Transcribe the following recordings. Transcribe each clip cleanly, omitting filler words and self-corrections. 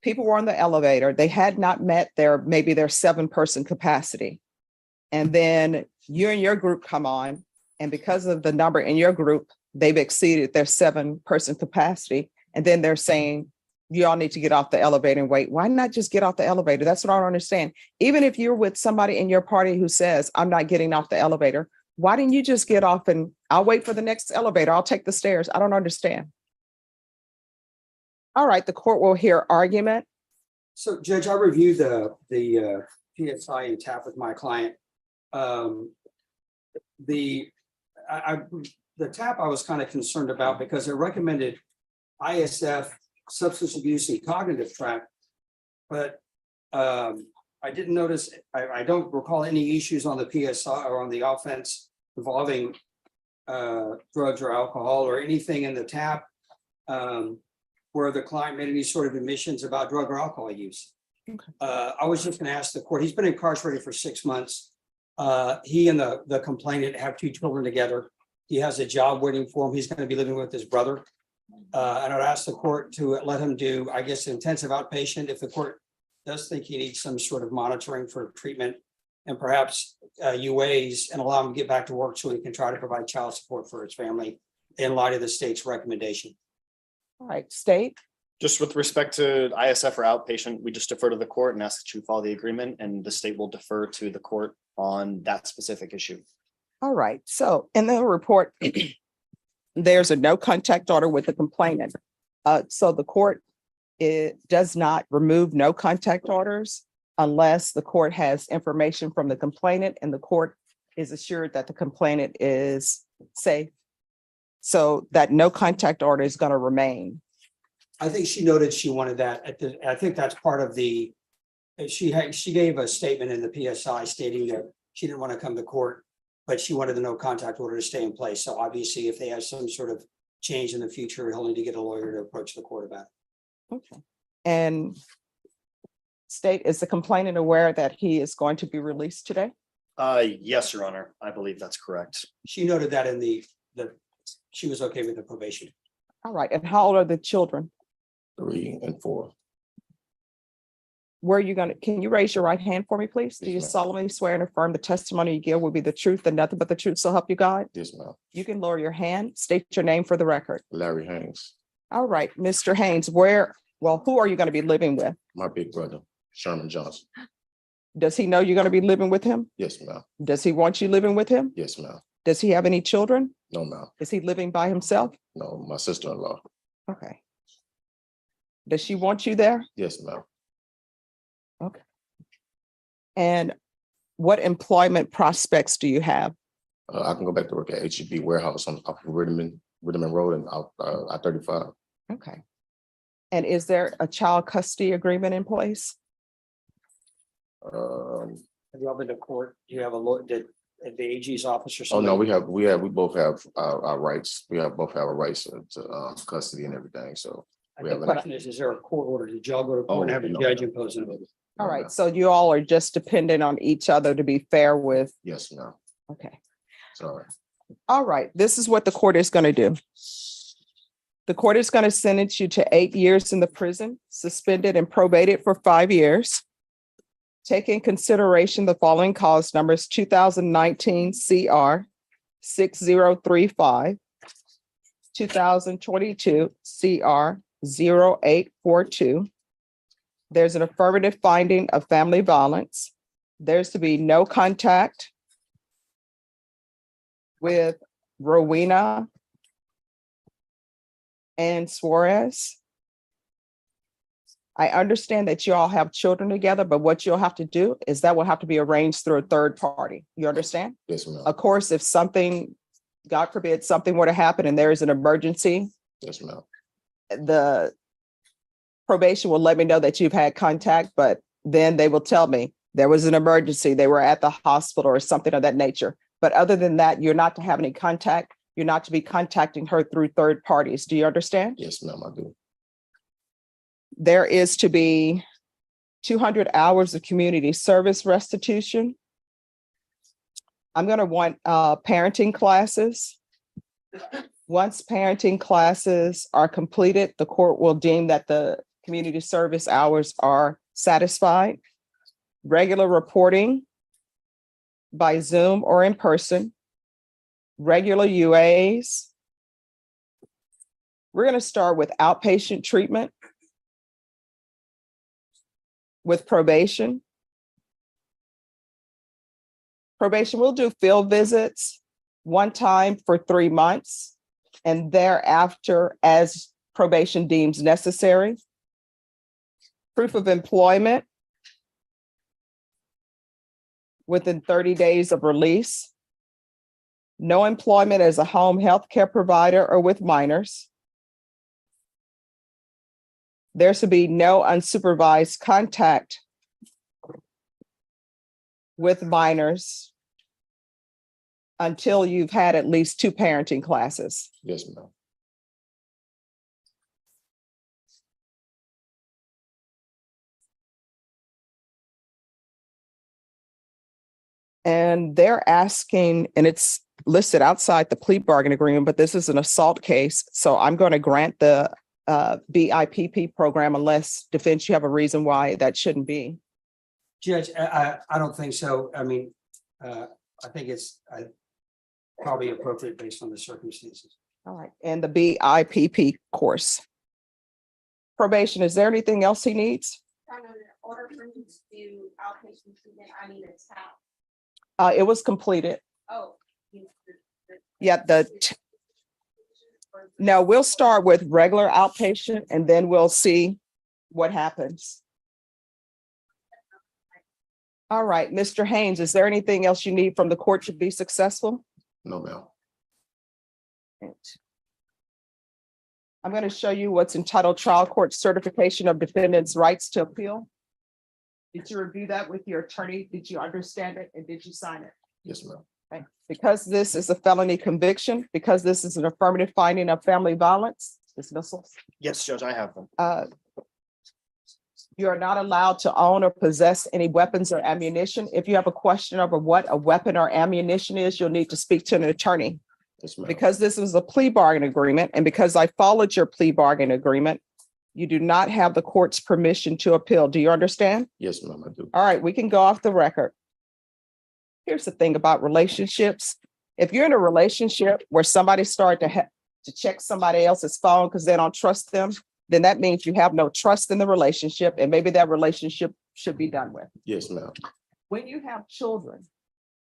people were on the elevator. They had not met maybe their 7-person capacity. And then you and your group come on, and because of the number in your group, they've exceeded their 7-person capacity. And then they're saying, you all need to get off the elevator and wait. Why not just get off the elevator? That's what I don't understand. Even if you're with somebody in your party who says, I'm not getting off the elevator, why didn't you just get off and I'll wait for the next elevator? I'll take the stairs. I don't understand. All right, the court will hear argument. So, Judge, I reviewed the PSI and TAP with my client. The TAP I was kind of concerned about because it recommended ISF, substance abuse and cognitive track, but I didn't notice, I don't recall any issues on the PSI or on the offense involving drugs or alcohol or anything in the TAP where the client made any sort of admissions about drug or alcohol use. Okay. I was just going to ask the court, he's been incarcerated for 6 months. He and the complainant have 2 children together. He has a job waiting for him. He's going to be living with his brother. And I'd ask the court to let him do, I guess, intensive outpatient if the court does think he needs some sort of monitoring for treatment and perhaps UAs and allow him to get back to work so he can try to provide child support for his family in light of the state's recommendation. All right, state. Just with respect to ISF or outpatient, we just defer to the court and ask that you follow the agreement, and the state will defer to the court on that specific issue. All right, so in the report, there's a no contact order with the complainant. So the court does not remove no contact orders unless the court has information from the complainant and the court is assured that the complainant is safe. So that no contact order is going to remain. I think she noted she wanted that I think that's part of the, she gave a statement in the PSI stating that she didn't want to come to court, but she wanted the no contact order to stay in place. So obviously if they have some sort of change in the future, he'll need to get a lawyer to approach the court about it. Okay. And state, is the complainant aware that he is going to be released today? Yes, Your Honor. I believe that's correct. She noted that in she was okay with the probation. All right. And how old are the children? 3 and 4. Where are you going to, can you raise your right hand for me, please? Do you Yes, ma'am. solemnly swear and affirm the testimony you give will be the truth and nothing but the truth, so help you God? Yes, ma'am. You can lower your hand, state your name for the record. Larry Haynes, All right, Mr. Haynes, who are you going to be living with? my big brother, Sherman Johnson. Does he know you're going to be living with him? Yes, ma'am. Does he want you living with him? Yes, ma'am. Does he have any children? No, ma'am. Is he living by himself? No, my sister-in-law. Okay. Does she want you there? Yes, ma'am. Okay. And what employment prospects do you have? I can go back to work at HEB warehouse on Riddiman Road and I-35. Okay. And is there a child custody agreement in place? Have you all been to court? Do you have a lawyer, at the AG's office or Oh, something? no, we both have our rights. We both have a rights to custody and everything. So we The have question is there a court order? Did y'all go to court and have a no, judge no. impose it? All right. So you all are just dependent on each other to be fair with. Yes, ma'am. Okay. Sorry. All right. This is what the court is going to do. The court is going to sentence you to 8 years in the prison, suspended and probated for 5 years. Take in consideration the following cause numbers: 2019 CR 6035, 2022 CR 0842. There's an affirmative finding of family violence. There's to be no contact with Rowena and Suarez. I understand that you all have children together, but what you'll have to do is that will have to be arranged through a third party. You understand? Yes, ma'am. Of course, if something, God forbid, something were to happen and there is an emergency, Yes, ma'am. the probation will let me know that you've had contact, but then they will tell me there was an emergency, they were at the hospital or something of that nature. But other than that, you're not to have any contact. You're not to be contacting her through third parties. Do you understand? Yes, ma'am, I do. There is to be 200 hours of community service restitution. I'm going to want parenting classes. Once parenting classes are completed, the court will deem that the community service hours are satisfied. Regular reporting by Zoom or in person. Regular UAs. We're going to start with outpatient treatment with probation. Probation, we'll do field visits one time for 3 months and thereafter as probation deems necessary. Proof of employment within 30 days of release. No employment as a home health care provider or with minors. There should be no unsupervised contact with minors until you've had at least 2 parenting classes. Yes, ma'am. And they're asking, and it's listed outside the plea bargain agreement, but this is an assault case. So I'm going to grant the BIPP program unless defense, you have a reason why that shouldn't be. Judge, I don't think so. I mean, I think it's probably appropriate based on the circumstances. All right. And the BIPP course. Probation, is there anything else he needs? In order for me to do outpatient treatment, I need a towel. It was completed. Oh. Yeah, no, we'll start with regular outpatient and then we'll see what happens. All right, Mr. Haynes, is there anything else you need from the court to be successful? No, ma'am. I'm going to show you what's entitled Trial Court Certification of Defendant's Rights to Appeal. Did you review that with your attorney? Did you understand it and did you sign it? Yes, ma'am. Okay. Because this is a felony conviction, because this is an affirmative finding of family violence, dismissal. Yes, Judge, I have them. You are not allowed to own or possess any weapons or ammunition. If you have a question over what a weapon or ammunition is, you'll need to speak to an attorney. Yes, ma'am. Because this was a plea bargain agreement and because I followed your plea bargain agreement, you do not have the court's permission to appeal. Do you understand? Yes, ma'am, I do. All right, we can go off the record. Here's the thing about relationships. If you're in a relationship where somebody started to check somebody else's phone because they don't trust them, then that means you have no trust in the relationship and maybe that relationship should be done with. Yes, ma'am. When you have children,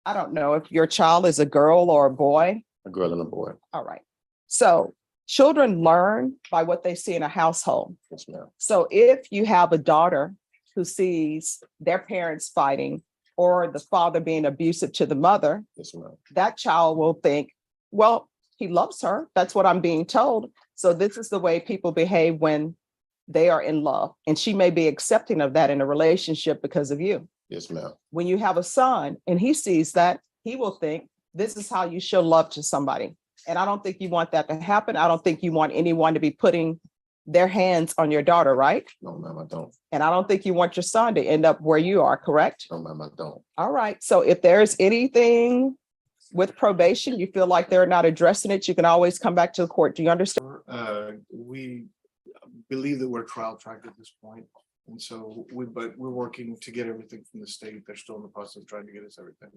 I don't know if your child is a girl or a boy. A girl and a boy. All right. So children learn by what they see in a household. Yes, ma'am. So if you have a daughter who sees their parents fighting or the father being abusive to the mother, Yes, ma'am. that child will think, well, he loves her. That's what I'm being told. So this is the way people behave when they are in love. And she may be accepting of that in a relationship because of you. Yes, ma'am. When you have a son and he sees that, he will think, this is how you show love to somebody. And I don't think you want that to happen. I don't think you want anyone to be putting their hands on your daughter, right? No, ma'am, I don't. And I don't think you want your son to end up where you are, correct? No, ma'am, I don't. All right. So if there's anything with probation, you feel like they're not addressing it, you can always come back to the court. Do you understand? We believe that we're trial tracked at this point. And so but we're working to get everything from the state. They're still in the process of trying to get us everything.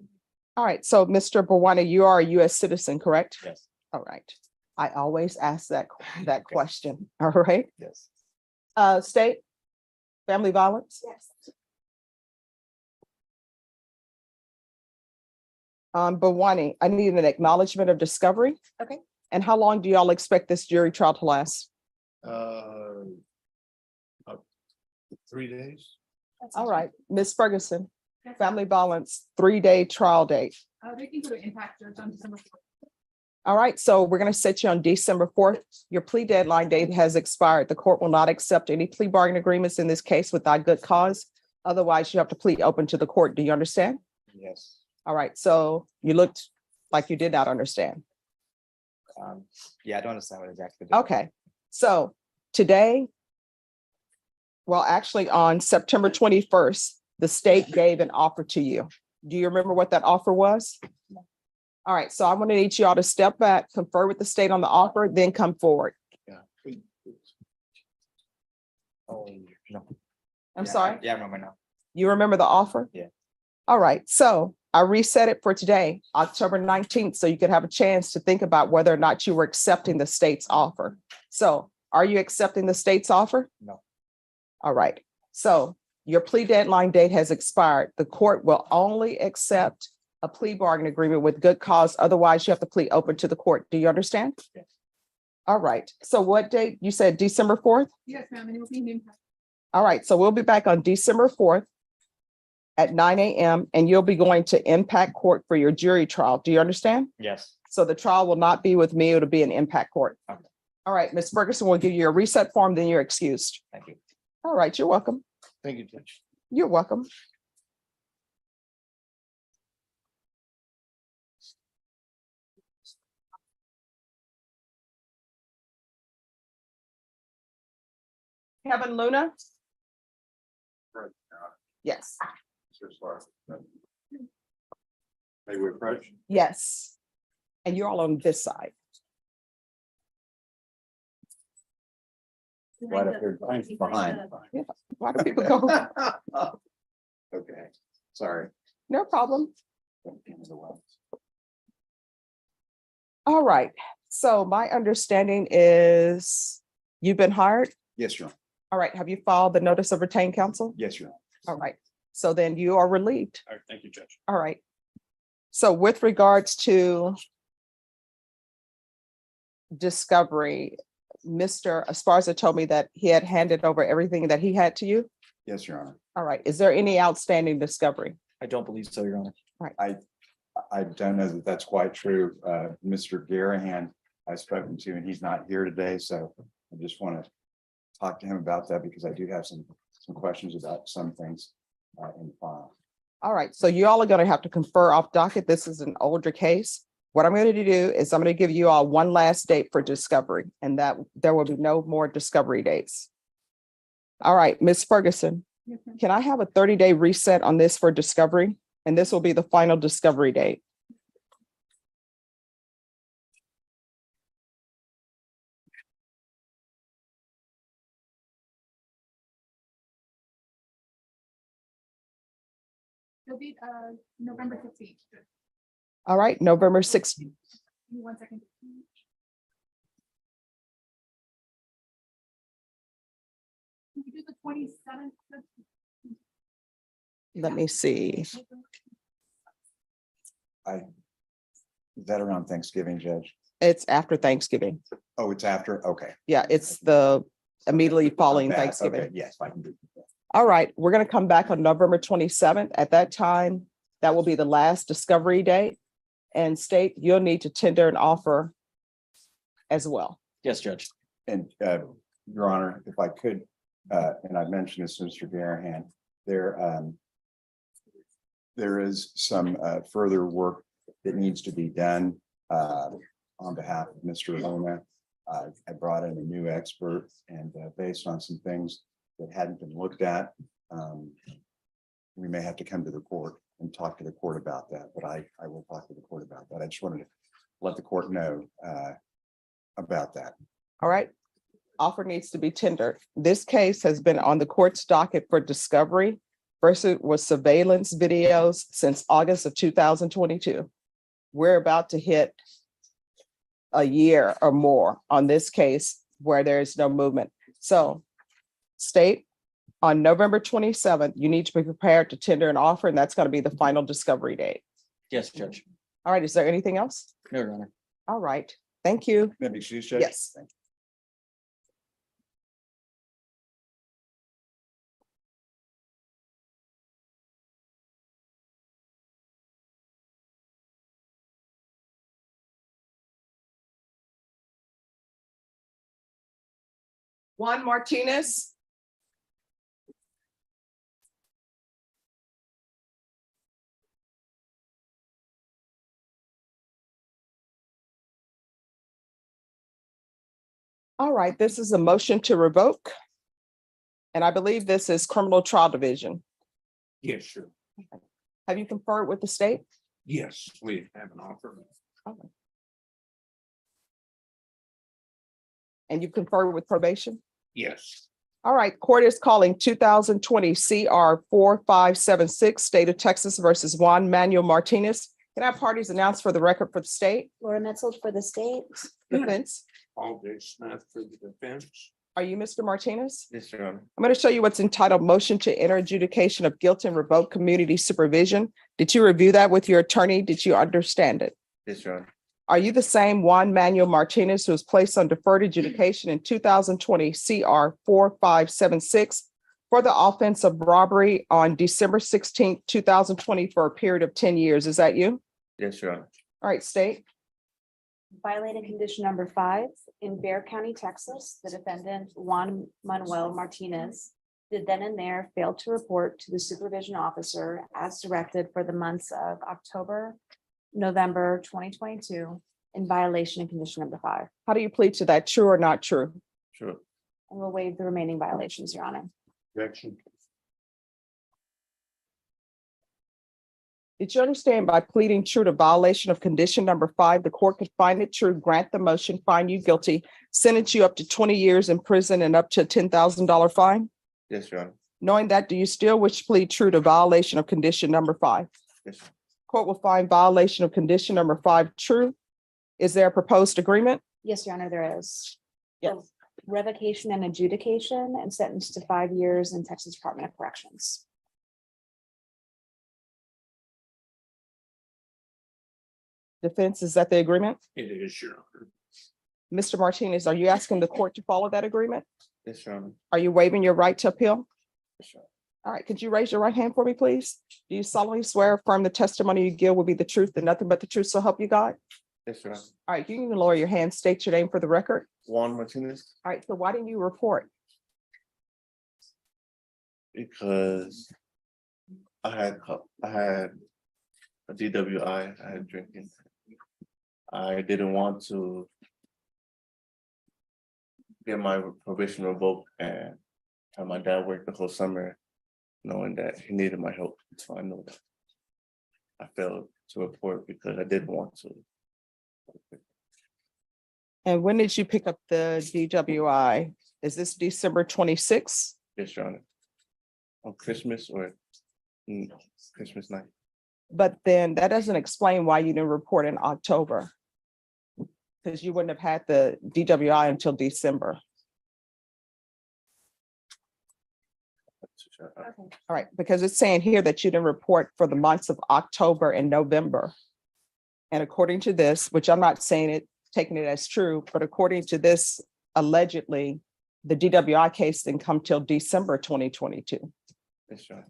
All right. So Mr. Bawani, you are a US citizen, correct? Yes. All right. I always ask that question. All right. Yes. State, family violence? Yes. Bawani, I need an acknowledgement of discovery. Okay. And how long do y'all expect this jury trial to last? About 3 days. All right, Ms. Ferguson, family violence, 3-day trial date. They can go to impact judge on December 4th. All right, so we're going to set you on December 4th. Your plea deadline date has expired. The court will not accept any plea bargain agreements in this case without good cause. Otherwise, you have to plead open to the court. Do you understand? Yes. All right, so you looked like you did not understand. Yeah, I don't understand what exactly. Okay, so today, well, actually on September 21st, the state gave an offer to you. Do you remember what that offer was? All right, so I'm going to need you all to step back, confer with the state on the offer, then come forward. Yeah. Oh, no. I'm sorry? Yeah, I remember now. You remember the offer? Yeah. All right, so I reset it for today, October 19th, so you could have a chance to think about whether or not you were accepting the state's offer. So are you accepting the state's offer? No. All right, so your plea deadline date has expired. The court will only accept a plea bargain agreement with good cause. Otherwise, you have to plead open to the court. Do you understand? Yes. All right, so what date? You said December 4th? Yes, ma'am, and it will be in impact. All right, so we'll be back on December 4th at 9 a.m. and you'll be going to impact court for your jury trial. Do you understand? Yes. So the trial will not be with me, it'll be in impact court. Okay. All right, Ms. Ferguson will give you a reset form, then you're excused. Thank you. All right, you're welcome. Thank you, Judge. You're welcome. Kevin Luna? Yes, May we approach? yes. And you're all on this side. Right up here, behind. Why do people go? Okay, sorry. No problem. All right, so my understanding is you've been hired. Yes, Your Honor. All right, have you filed the notice of retained counsel? Yes, Your Honor. All right, so then you are relieved. All right, thank you, Judge. All right. So with regards to discovery, Mr. Esparza told me that he had handed over everything that he had to you. Yes, Your Honor. All right, is there any outstanding discovery? I don't believe so, Your Honor. I don't know that that's quite true. Mr. Garahan, I've spoken to, and he's not here today, so I just want to talk to him about that because I do have some questions about some things in the file. All right, so you all are going to have to confer off docket. This is an older case. What I'm going to do is I'm going to give you all one last date for discovery, and that there will be no more discovery dates. All right, Ms. Ferguson, Yes, ma'am. can I have a 30-day reset on this for discovery? And this will be the final discovery date. It'll be November 15th. All right, November 6th. Give me 1 second. Can we do the 27th? Let me see. Is that around Thanksgiving, Judge? It's after Thanksgiving. Oh, it's after? Okay. Yeah, it's the immediately following Not bad. Thanksgiving. Okay, yes, I can do that. All right, we're going to come back on November 27th. At that time, that will be the last discovery date. And state, you'll need to tender an offer as well. Yes, Judge. And Your Honor, if I could, and I mentioned this to Mr. Garahan, there is some further work that needs to be done on behalf of Mr. Luna. I brought in a new expert and based on some things that hadn't been looked at, we may have to come to the court and talk to the court about that, but I will talk to the court about that. I just wanted to let the court know about that. All right. Offer needs to be tendered. This case has been on the court's docket for discovery versus with surveillance videos since August of 2022. We're about to hit a year or more on this case where there is no movement. So state, on November 27th, you need to be prepared to tender an offer, and that's going to be the final discovery date. Yes, Judge. All right, is there anything else? No, Your Honor. All right, thank you. May I be excused, Judge? Yes. Thank you. Juan Martinez. All right, this is a motion to revoke. And I believe this is criminal trial division. Yes, sure. Have you conferred with the state? Yes, we have an offer. And you conferred with probation? Yes. All right, court is calling 2020 CR 4576, State of Texas versus Juan Manuel Martinez. Can I have parties announced for the record for the state? Laura Metzel for the state. Defense, Paul J. Smith for the defense. are you Mr. Martinez? Yes, Your Honor. I'm going to show you what's entitled Motion to Enter Adjudication of Guilt and Revoke Community Supervision. Did you review that with your attorney? Did you understand it? Yes, Your Honor. Are you the same Juan Manuel Martinez who was placed on deferred adjudication in 2020 CR 4576 for the offense of robbery on December 16th, 2020 for a period of 10 years? Is that you? Yes, Your Honor. All right, state. Violated condition number 5 in Bexar County, Texas, the defendant Juan Manuel Martinez did then and there fail to report to the supervision officer as directed for the months of October, November 2022 in violation of condition number 5. How do you plead to that? True or not true? Sure. And we'll waive the remaining violations, Your Honor. Objection. Did you understand by pleading true to violation of condition number 5, the court could find it true, grant the motion, find you guilty, sentence you up to 20 years in prison and up to a $10,000 fine? Yes, Your Honor. Knowing that, do you still wish to plead true to violation of condition number 5? Yes, Your Honor. Court will find violation of condition number 5 true. Is there a proposed agreement? Yes, Your Honor, there is. Yes. Revocation and adjudication and sentenced to 5 years in Texas Department of Corrections. Defense, is that the agreement? It is, Your Honor. Mr. Martinez, are you asking the court to follow that agreement? Yes, Your Honor. Are you waiving your right to appeal? Yes, Your Honor. All right, could you raise your right hand for me, please? Do you solemnly swear or affirm the testimony you give will be the truth and nothing but the truth, so help you God? Yes, Your Honor. All right, you can lower your hand, state your name for the record. Juan Martinez, All right, so why didn't you report? because I had a DWI, I had drinking. I didn't want to get my probation revoked and have my dad work the whole summer, knowing that he needed my help. So I know that I failed to report because I didn't want to. And when did you pick up the DWI? Is this December 26th? Yes, Your Honor. On Christmas or Christmas night. But then that doesn't explain why you didn't report in October. Because you wouldn't have had the DWI until December. All right, because it's saying here that you didn't report for the months of October and November. And according to this, which I'm not saying it, taking it as true, but according to this, allegedly, the DWI case didn't come till December 2022. Yes, Your Honor.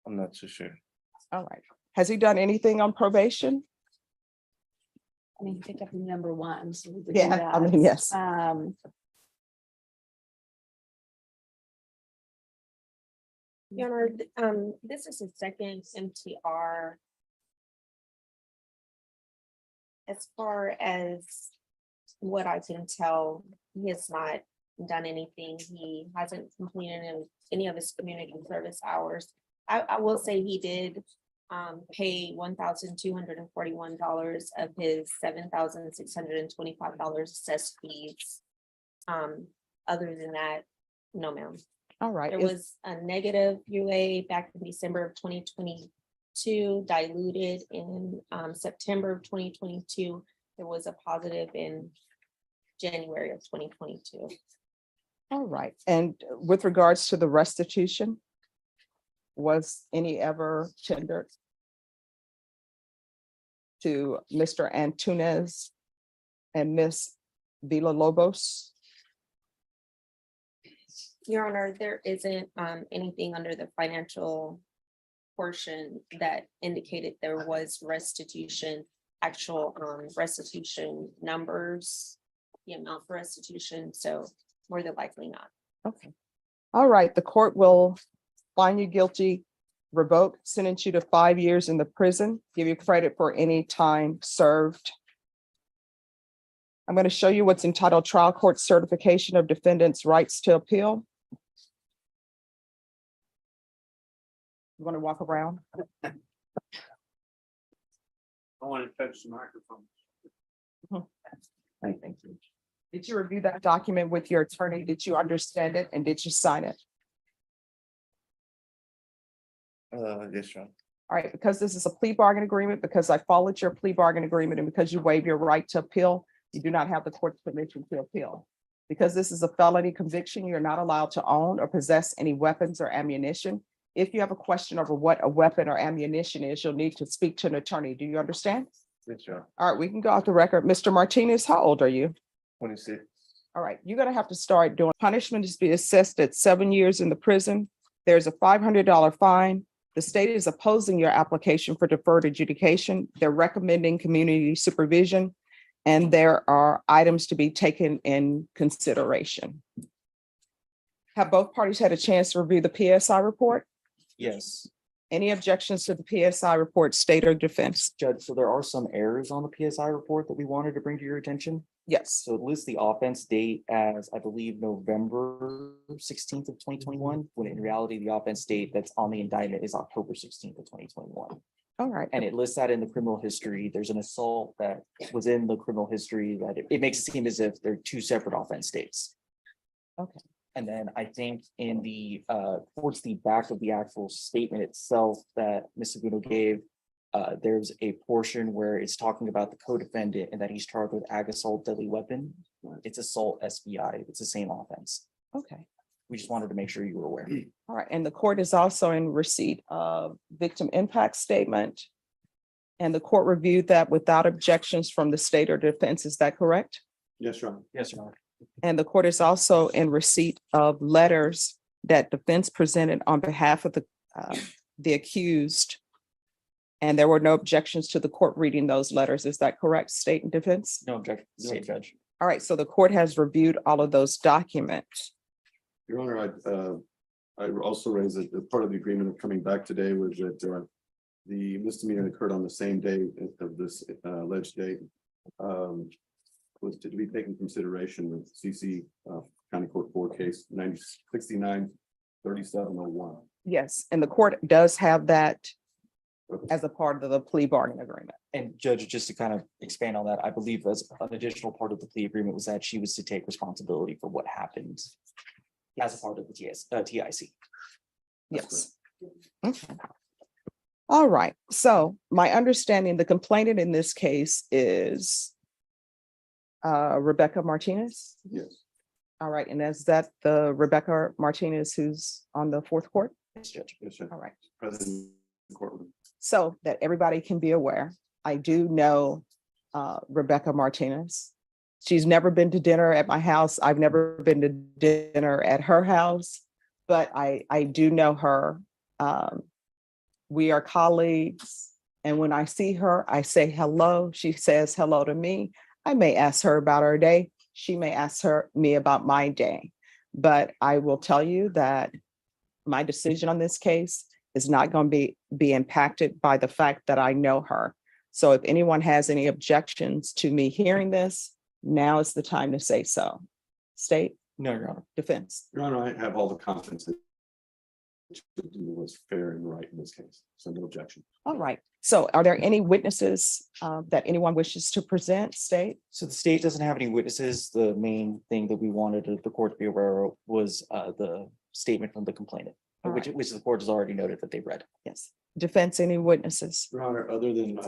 I'm not too sure. All right. Has he done anything on probation? I mean, pick up number 1. So we would do Yeah, I that. mean, yes. Your Honor, this is the second MTR. As far as what I can tell, he has not done anything. He hasn't completed any of his community service hours. I will say he did pay $1,241 of his $7,625 assessed fees. Other than that, no, ma'am. All right. There was a negative UA back in December of 2022, diluted in September of 2022. There was a positive in January of 2022. All right. And with regards to the restitution, was any ever tendered to Mr. Antunes and Miss Villalobos? Your Honor, there isn't anything under the financial portion that indicated there was restitution, actual restitution numbers, the amount for restitution, so more than likely not. Okay. All right. The court will find you guilty, revoke, sentence you to 5 years in the prison, give you credit for any time served. I'm going to show you what's entitled Trial Court Certification of Defendant's Rights to Appeal. You want to walk around? I want to touch the microphone. Thank you. Did you review that document with your attorney? Did you understand it and did you sign it? Yes, Your Honor. All right, because this is a plea bargain agreement, because I followed your plea bargain agreement and because you waive your right to appeal, you do not have the court's permission to appeal. Because this is a felony conviction, you're not allowed to own or possess any weapons or ammunition. If you have a question over what a weapon or ammunition is, you'll need to speak to an attorney. Do you understand? Yes, Your Honor. All right, we can go off the record. Mr. Martinez, how old are you? 26. All right, you're gonna have to start doing punishment is to be assessed at 7 years in the prison. There's a $500 fine. The state is opposing your application for deferred adjudication. They're recommending community supervision, and there are items to be taken in consideration. Have both parties had a chance to review the PSI report? Yes, Any objections to the PSI report, state or defense? Judge, so there are some errors on the PSI report that we wanted to bring to your attention. Yes. So it lists the offense date as, I believe, November 16th of 2021, when in reality, the offense date that's on the indictment is October 16th of 2021. All right. And it lists that in the criminal history. There's an assault that was in the criminal history that it makes it seem as if they're two separate offense dates. Okay. And then I think in the towards the back of the actual statement itself that Ms. Segundo gave, there's a portion where it's talking about the co-defendant and that he's charged with ag assault deadly weapon. It's assault SBI. It's the same offense. Okay. We just wanted to make sure you were aware. All right. And the court is also in receipt of victim impact statement. And the court reviewed that without objections from the state or defense. Is that correct? Yes, Your Honor. Yes, Your Honor. And the court is also in receipt of letters that defense presented on behalf of the accused. And there were no objections to the court reading those letters. Is that correct, state and defense? No objection, state judge. All right, so the court has reviewed all of those documents. Your Honor, I also raised that the part of the agreement of coming back today was that the misdemeanor occurred on the same day of this alleged date. Was to be taken consideration with CC County Court 4 case 69-3701. Yes, and the court does have that as a part of the plea bargain agreement. And Judge, just to kind of expand on that, I believe as an additional part of the plea agreement was that she was to take responsibility for what happened as a part of the TIC. Yes. Okay. All right, so my understanding, the complainant in this case is Rebecca Martinez. Yes. All right, and is that the Rebecca Martinez who's on the fourth court? Yes, Judge. Yes, sir. All right, President of the courtroom. so that everybody can be aware, I do know Rebecca Martinez. She's never been to dinner at my house. I've never been to dinner at her house, but I do know her. We are colleagues, and when I see her, I say hello. She says hello to me. I may ask her about her day. She may ask me about my day. But I will tell you that my decision on this case is not going to be impacted by the fact that I know her. So if anyone has any objections to me hearing this, now is the time to say so. State, No, Your Honor. defense. Your Honor, I have all the confidence that what you did was fair and right in this case, so no objection. All right. So are there any witnesses that anyone wishes to present, state? So the state doesn't have any witnesses. The main thing that we wanted the court to be aware of was the statement from the complainant, All which right. the court has already noted that they read. Yes. Defense, any witnesses? Your Honor, other than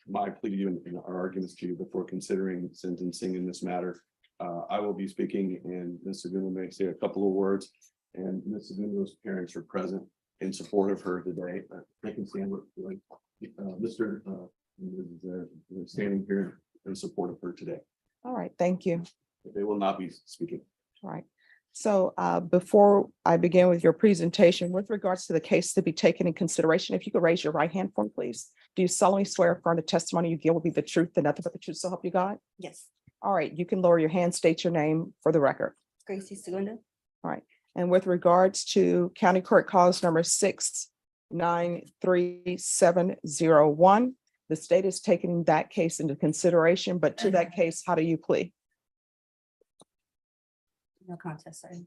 my plea to you and our arguments to you before considering sentencing in this matter, I will be speaking and Ms. Segundo may say a couple of words. And Ms. Segundo's parents are present in support of her today. They can stand with like Mr. Standing here in support of her today. All right, thank you. They will not be speaking. All right. So before I begin with your presentation, with regards to the case to be taken in consideration, if you could raise your right hand for me, please. Do you solemnly swear affirm the testimony you give will be the truth and nothing but the truth, so help you God? Yes, All right, you can lower your hand, state your name for the record. Gracie Segundo. All right. And with regards to County Court Cause number 6933701, the state is taking that case into consideration, but to that case, how do you plead? No contest, sorry.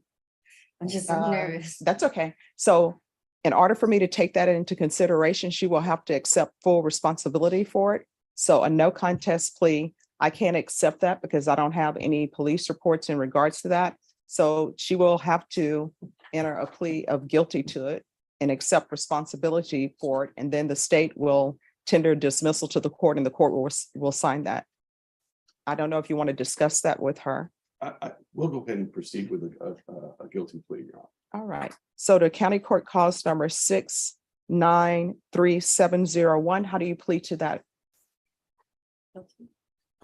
I'm just so nervous. That's okay. So in order for me to take that into consideration, she will have to accept full responsibility for it. So a no contest plea I can't accept that because I don't have any police reports in regards to that. So she will have to enter a plea of guilty to it and accept responsibility for it. And then the state will tender dismissal to the court and the court will sign that. I don't know if you want to discuss that with her. We'll go ahead and proceed with a guilty plea, Your Honor. All right. So the county court cause number 693-701, how do you plead to that?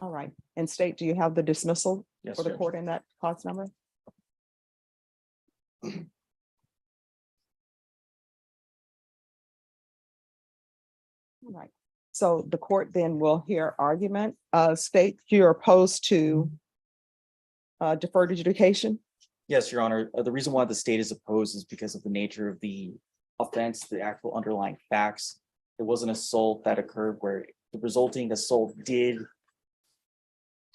All right. And state, do you have the dismissal Yes, for the Judge. court in that cause number? All right. So the court then will hear argument. State, you're opposed to deferred adjudication? Yes, Your Honor. The reason why the state is opposed is because of the nature of the offense, the actual underlying facts. It was an assault that occurred where the resulting assault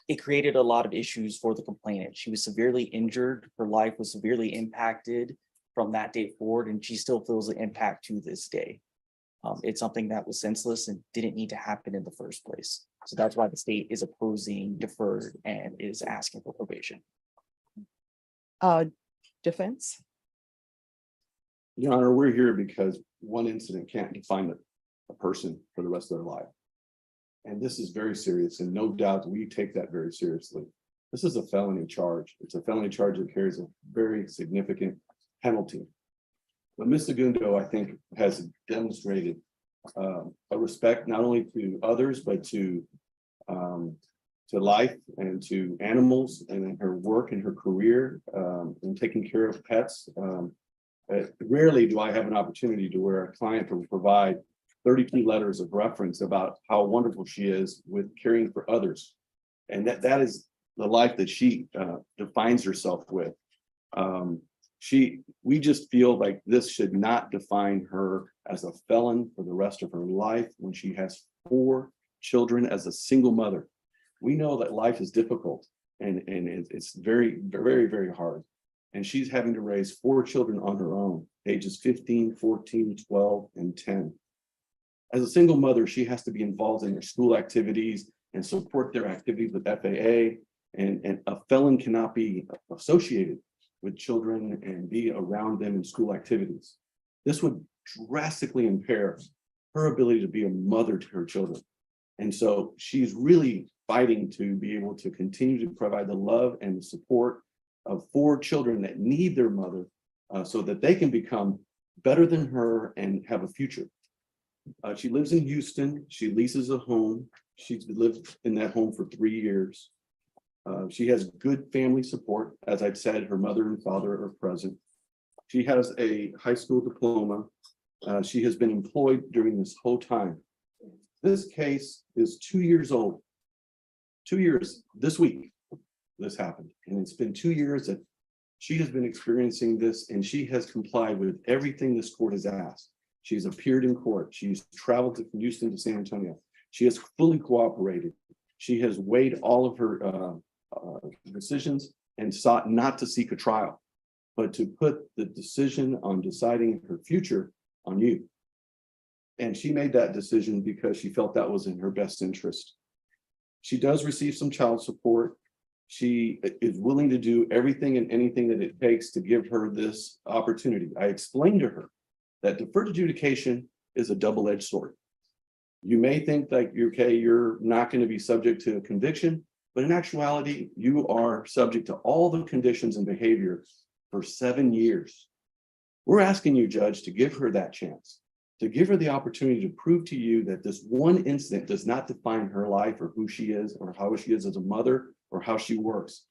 it created a lot of issues for the complainant. She was severely injured. Her life was severely impacted from that date forward, and she still feels the impact to this day. It's something that was senseless and didn't need to happen in the first place. So that's why the state is opposing deferred and is asking for probation. Defense? Your Honor, we're here because one incident can't define a person for the rest of their life. And this is very serious, and no doubt we take that very seriously. This is a felony charge. It's a felony charge that carries a very significant penalty. But Ms. Segundo, I think, has demonstrated a respect not only to others, but to life and to animals, and in her work and her career in taking care of pets. Rarely do I have an opportunity to where a client will provide 32 letters of reference about how wonderful she is with caring for others. And that is the life that she defines herself with. We just feel like this should not define her as a felon for the rest of her life when she has 4 children as a single mother. We know that life is difficult and it's very, very, very hard. And she's having to raise 4 children on her own, ages 15, 14, 12, and 10. As a single mother, she has to be involved in their school activities and support their activities with FAA. And a felon cannot be associated with children and be around them in school activities. This would drastically impair her ability to be a mother to her children. And so she's really fighting to be able to continue to provide the love and the support of 4 children that need their mother so that they can become better than her and have a future. She lives in Houston. She leases a home. She's lived in that home for 3 years. She has good family support. As I've said, her mother and father are present. She has a high school diploma. She has been employed during this whole time. This case is 2 years old. 2 years this week, this happened. And it's been 2 years that she has been experiencing this, and she has complied with everything this court has asked. She's appeared in court. She's traveled from Houston to San Antonio. She has fully cooperated. She has weighed all of her decisions and sought not to seek a trial, but to put the decision on deciding her future on you. And she made that decision because she felt that was in her best interest. She does receive some child support. She is willing to do everything and anything that it takes to give her this opportunity. I explained to her that deferred adjudication is a double-edged sword. You may think like you're not going to be subject to a conviction, but in actuality, you are subject to all the conditions and behavior for 7 years. We're asking you, Judge, to give her that chance, to give her the opportunity to prove to you that this one incident does not define her life or who she is or how she is as a mother or how she works.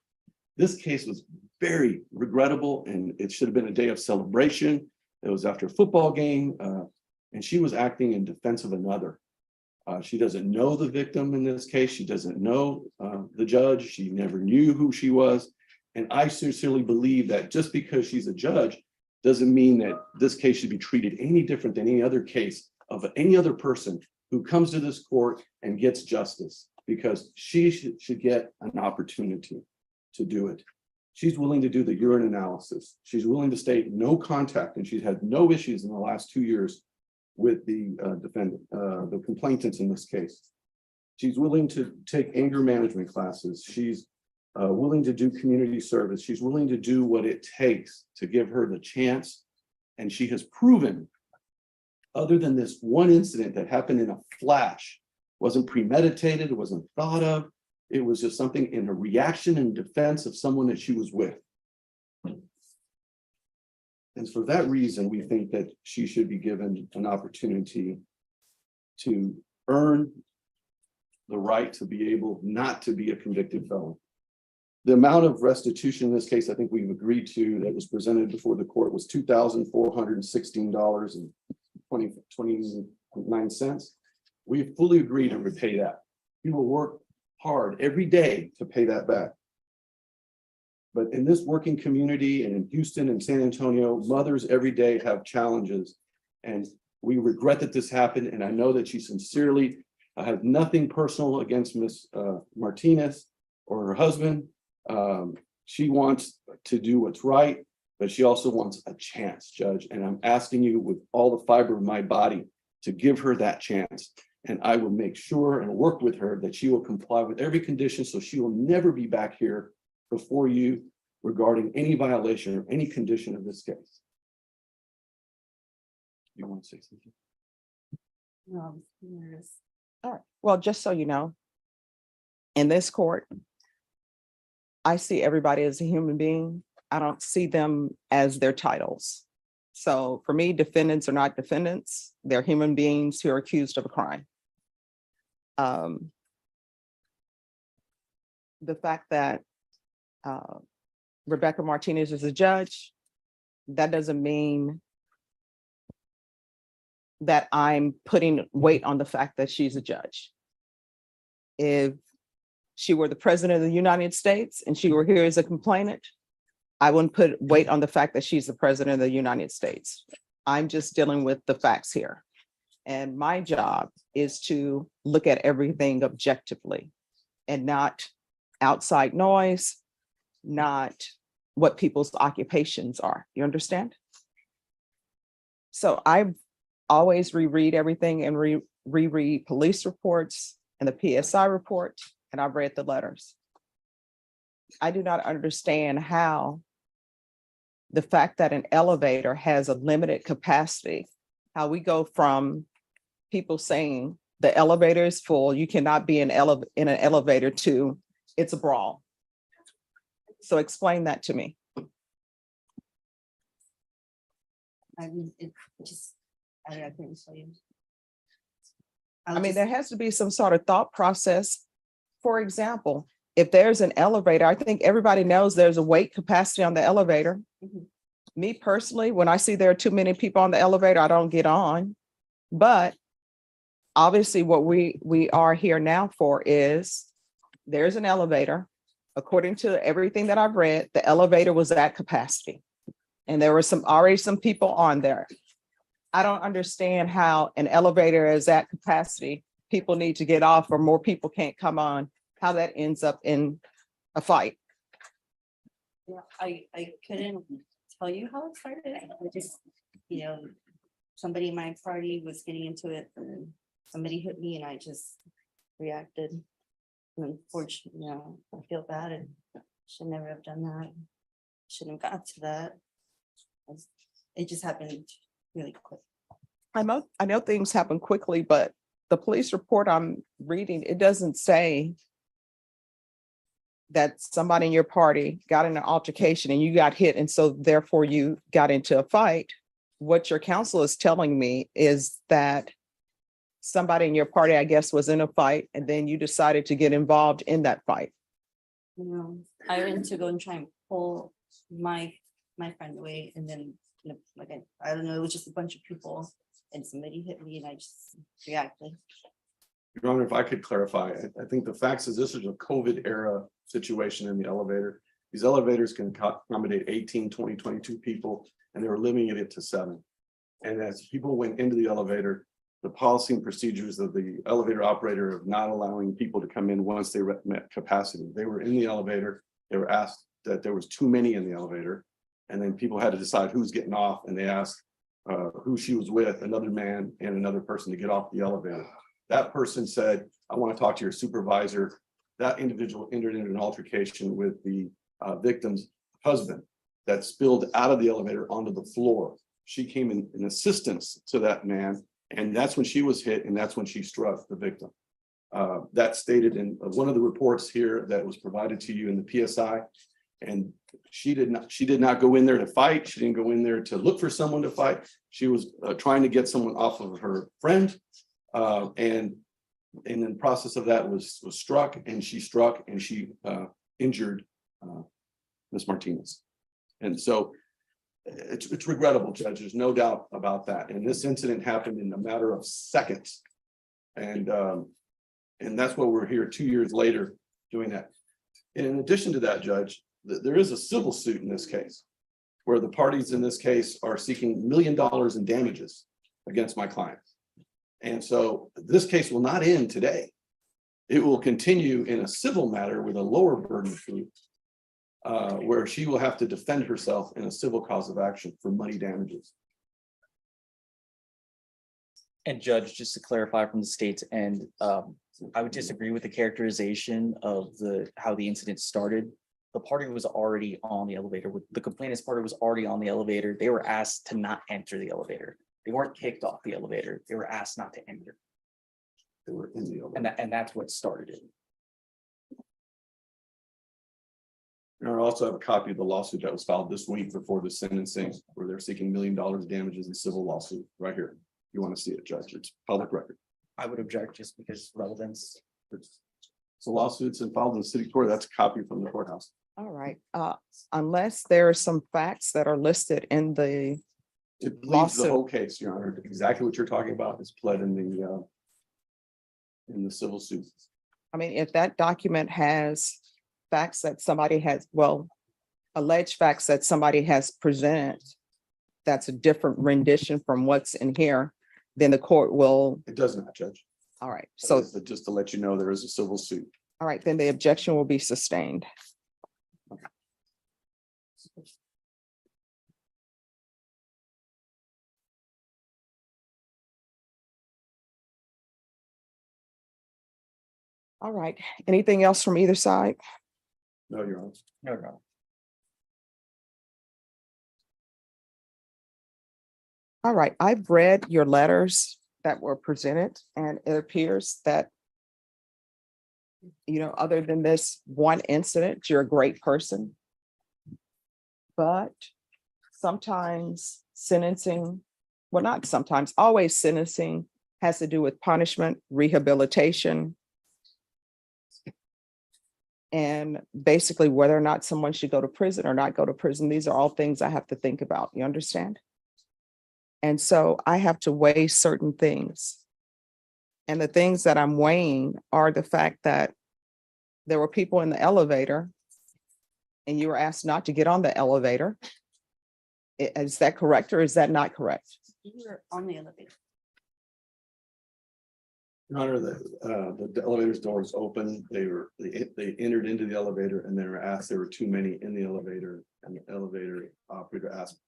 This case was very regrettable, and it should have been a day of celebration. It was after a football game, and she was acting in defense of another. She doesn't know the victim in this case. She doesn't know the judge. She never knew who she was. And I sincerely believe that just because she's a judge doesn't mean that this case should be treated any different than any other case of any other person who comes to this court and gets justice, because she should get an opportunity to do it. She's willing to do the urine analysis. She's willing to state no contact, and she's had no issues in the last 2 years with the defendant, the complainants in this case. She's willing to take anger management classes. She's willing to do community service. She's willing to do what it takes to give her the chance. And she has proven, other than this one incident that happened in a flash, wasn't premeditated, it wasn't thought of. It was just something in a reaction and defense of someone that she was with. And for that reason, we think that she should be given an opportunity to earn the right to be able not to be a convicted felon. The amount of restitution in this case, I think we've agreed to, that was presented before the court, was $2,416.29. We fully agree to repay that. We will work hard every day to pay that back. But in this working community and in Houston and San Antonio, mothers every day have challenges. And we regret that this happened. And I know that she sincerely has nothing personal against Ms. Martinez or her husband. She wants to do what's right, but she also wants a chance, Judge. And I'm asking you with all the fiber of my body to give her that chance. And I will make sure and work with her that she will comply with every condition, so she will never be back here before you regarding any violation or any condition of this case. You want to say something? No, yes. All right. Well, just so you know, in this court, I see everybody as a human being. I don't see them as their titles. So for me, defendants are not defendants. They're human beings who are accused of a crime. The fact that Rebecca Martinez is a judge, that doesn't mean that I'm putting weight on the fact that she's a judge. If she were the president of the United States and she were here as a complainant, I wouldn't put weight on the fact that she's the president of the United States. I'm just dealing with the facts here. And my job is to look at everything objectively and not outside noise, not what people's occupations are. You understand? So I always reread everything and reread police reports and the PSI report, and I've read the letters. I do not understand how the fact that an elevator has a limited capacity, how we go from people saying the elevator is full, you cannot be in an elevator, to it's a brawl. So explain that to me. I mean, it just, I couldn't tell you. I mean, there has to be some sort of thought process. For example, if there's an elevator, I think everybody knows there's a weight capacity on the elevator. Mhm. Me personally, when I see there are too many people on the elevator, I don't get on. But obviously what we are here now for is there's an elevator. According to everything that I've read, the elevator was at capacity. And there were already some people on there. I don't understand how an elevator is at capacity. People need to get off or more people can't come on, how that ends up in a fight. Yeah, I couldn't tell you how it started. I just, somebody in my party was getting into it and somebody hit me and I just reacted. And unfortunately, I feel bad and should never have done that. Shouldn't have got to that. It just happened really quick. I know things happen quickly, but the police report I'm reading, it doesn't say that somebody in your party got in an altercation and you got hit and so therefore you got into a fight. What your counsel is telling me is that somebody in your party, I guess, was in a fight and then you decided to get involved in that fight. I went to go and try and pull my friend away and then I don't know, it was just a bunch of people and somebody hit me and I just reacted. Your Honor, if I could clarify, I think the facts is this is a COVID era situation in the elevator. These elevators can accommodate 18, 20, 22 people, and they were limiting it to 7. And as people went into the elevator, the policy and procedures of the elevator operator of not allowing people to come in once they met capacity. They were in the elevator, they were asked that there was too many in the elevator, and then people had to decide who's getting off, and they asked who she was with, another man and another person, to get off the elevator. That person said, I want to talk to your supervisor. That individual entered into an altercation with the victim's husband that spilled out of the elevator onto the floor. She came in assistance to that man, and that's when she was hit, and that's when she struck the victim. That stated in one of the reports here that was provided to you in the PSI. And she did not go in there to fight. She didn't go in there to look for someone to fight. She was trying to get someone off of her friend. And in the process of that was struck, and she injured Ms. Martinez. And so it's regrettable, Judge. There's no doubt about that. And this incident happened in a matter of seconds. And that's why we're here 2 years later doing that. And in addition to that, Judge, there is a civil suit in this case where the parties in this case are seeking $1 million in damages against my client. And so this case will not end today. It will continue in a civil matter with a lower burden of proof, where she will have to defend herself in a civil cause of action for money damages. And Judge, just to clarify from the state's end, I would disagree with the characterization of how the incident started. The party was already on the elevator. The complainant's party was already on the elevator. They were asked to not enter the elevator. They weren't kicked off the elevator. They were asked not to enter. They were in the elevator. And that's what started it. And I also have a copy of the lawsuit that was filed this week before the sentencing, where they're seeking $1 million damages in civil lawsuit right here. You want to see it, Judge? It's public record. I would object just because relevance. So lawsuits and filed in the city court. That's a copy from the courthouse. All right, unless there are some facts that are listed in the It leaves the lawsuit. whole case, Your Honor. Exactly what you're talking about is pled in the civil suit. I mean, if that document has facts that somebody has, well, alleged facts that somebody has presented, that's a different rendition from what's in here, then the court will, It does not, Judge. all right, so, Just to let you know, there is a civil suit. all right, then the objection will be sustained. All right, anything else from either side? No, Your Honor. No. All right, I've read your letters that were presented, and it appears that, you know, other than this one incident, you're a great person. But sometimes sentencing, well, not sometimes, always sentencing has to do with punishment, rehabilitation, and basically whether or not someone should go to prison or not go to prison. These are all things I have to think about. You understand? And so I have to weigh certain things. And the things that I'm weighing are the fact that there were people in the elevator and you were asked not to get on the elevator. Is that correct or is that not correct? You were on the elevator. Your Honor, the elevator's doors open. They entered into the elevator and they were asked, there were too many in the elevator, and the elevator operator asked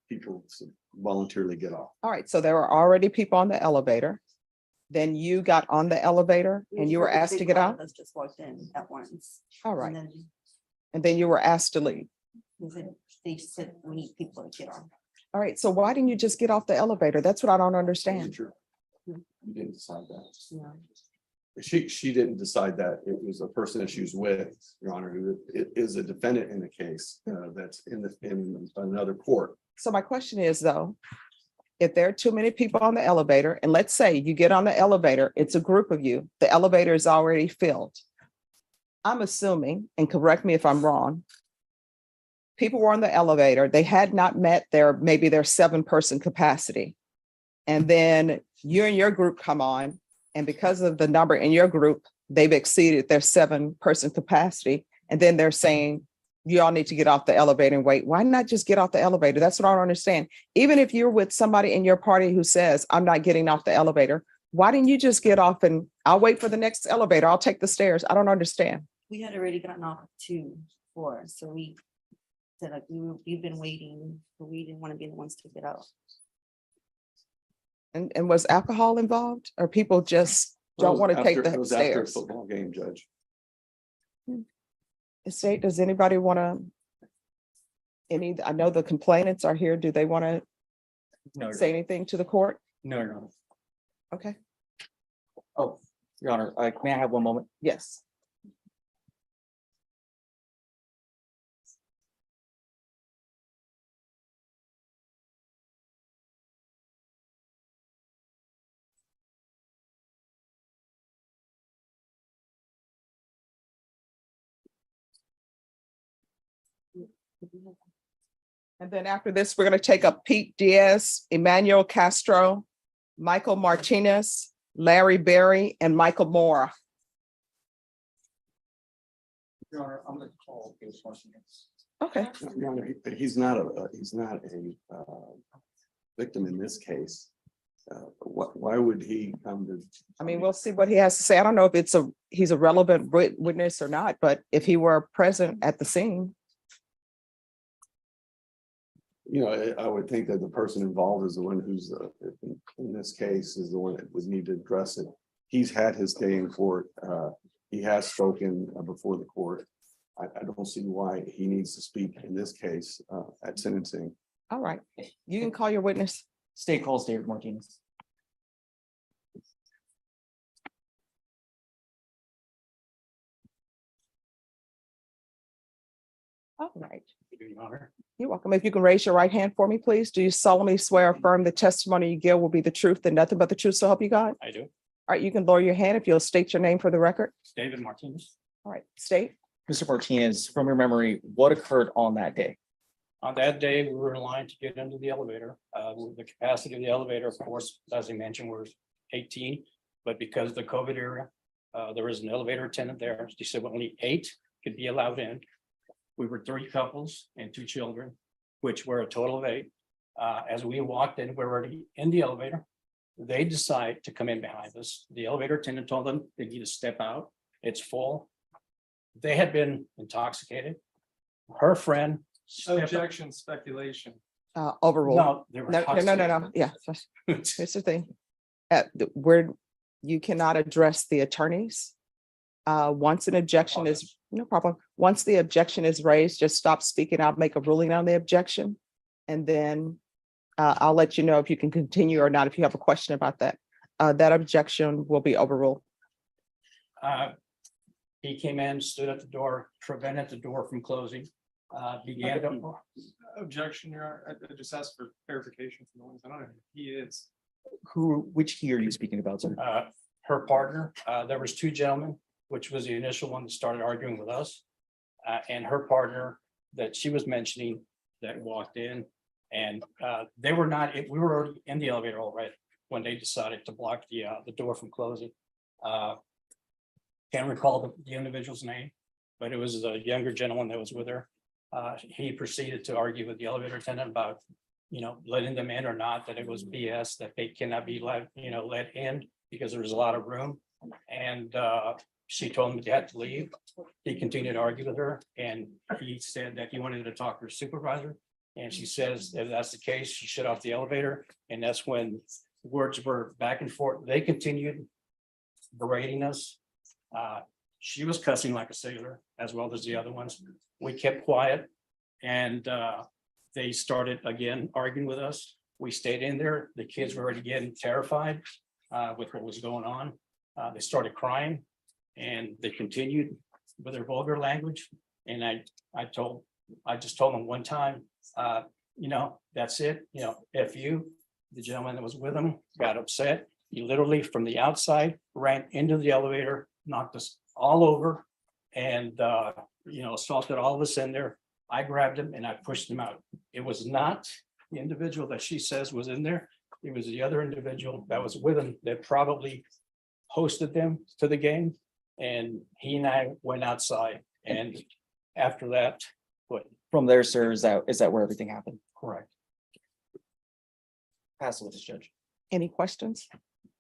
people to voluntarily get off. All right, so there were already people on the elevator. Then you got on the elevator and you were asked to get out? Us just walked in at once. All And right, then and then you were asked to leave. they said we need people to get on. All right, so why didn't you just get off the elevator? That's what I don't understand. True. You didn't decide that. No. She didn't decide that. It was a person that she was with, Your Honor, who is a defendant in the case that's in another court. So my question is though, if there are too many people on the elevator, and let's say you get on the elevator, it's a group of you, the elevator is already filled. I'm assuming, and correct me if I'm wrong, people were on the elevator, they had not met maybe their 7-person capacity. And then you and your group come on, and because of the number in your group, they've exceeded their 7-person capacity. And then they're saying, you all need to get off the elevator and wait. Why not just get off the elevator? That's what I don't understand. Even if you're with somebody in your party who says, I'm not getting off the elevator, why didn't you just get off and I'll wait for the next elevator? I'll take the stairs. I don't understand. We had already gotten off 2 floors, so we said like we've been waiting, but we didn't want to be the ones to get out. And was alcohol involved or people just don't want to take It the was after a stairs. football game, Judge. State, does anybody want to? I know the complainants are here. Do they want to No, say anything to the court? no, no. Okay, Oh, Your Honor, may I have one moment? yes. And then after this, we're going to take up Pete Diaz, Emmanuel Castro, Michael Martinez, Larry Berry, and Michael Moore. Your Honor, I'm gonna call case Martinez. Okay, Your Honor, he's not a victim in this case. Why would he come to? I mean, we'll see what he has to say. I don't know if he's a relevant witness or not, but if he were present at the scene. You know, I would think that the person involved is the one who's, in this case, is the one that would need to address it. He's had his day in court. He has spoken before the court. I don't see why he needs to speak in this case at sentencing. All right, you can call your witness. State calls David Martinez. All right. Your Honor. You're welcome. If you can raise your right hand for me, please. Do you solemnly swear or affirm the testimony you give will be the truth and nothing but the truth, so help you God? I do. All right, you can lower your hand if you'll state your name for the record. David Martinez. All right, state. Mr. Martinez, from your memory, what occurred on that day? On that day, we were in line to get into the elevator. The capacity of the elevator, of course, as I mentioned, was 18. But because of the COVID era, there was an elevator attendant there. She said only 8 could be allowed in. We were 3 couples and 2 children, which were a total of 8. As we walked in, we were already in the elevator. They decide to come in behind us. The elevator attendant told them they need to step out. It's full. They had been intoxicated. Her friend. Objection, speculation. Overruled. No, they were No. intoxicated. Yeah, here's the thing. You cannot address the attorneys. Once an objection is, no problem. Once the objection is raised, just stop speaking. I'll make a ruling on the objection. And then I'll let you know if you can continue or not, if you have a question about that. That objection will be overruled. He came in, stood at the door, prevented the door from closing. Began to. Objection, Your Honor. I just asked for clarification from the ones. I don't know who he is. Which he are you speaking about, sir? Her partner, there was 2 gentlemen, which was the initial one that started arguing with us. And her partner that she was mentioning that walked in and they were not, we were already in the elevator already when they decided to block the door from closing. Can't recall the individual's name, but it was a younger gentleman that was with her. He proceeded to argue with the elevator attendant about, letting them in or not, that it was BS, that they cannot be let in because there was a lot of room. And she told him he had to leave. He continued to argue with her and he said that he wanted to talk to her supervisor. And she says, if that's the case, she shut off the elevator. And that's when words were back and forth. They continued berating us. She was cussing like a sailor as well as the other ones. We kept quiet and they started again arguing with us. We stayed in there. The kids were already getting terrified with what was going on. They started crying and they continued with their vulgar language. And I just told them one time, that's it, F you. The gentleman that was with him got upset. He literally from the outside ran into the elevator, knocked us all over and, assaulted all of us in there. I grabbed him and I pushed him out. It was not the individual that she says was in there. It was the other individual that was with him that probably hosted them to the game. And he and I went outside and after that, From there, sir, is that where everything happened? correct. Pass it with this judge. Any questions?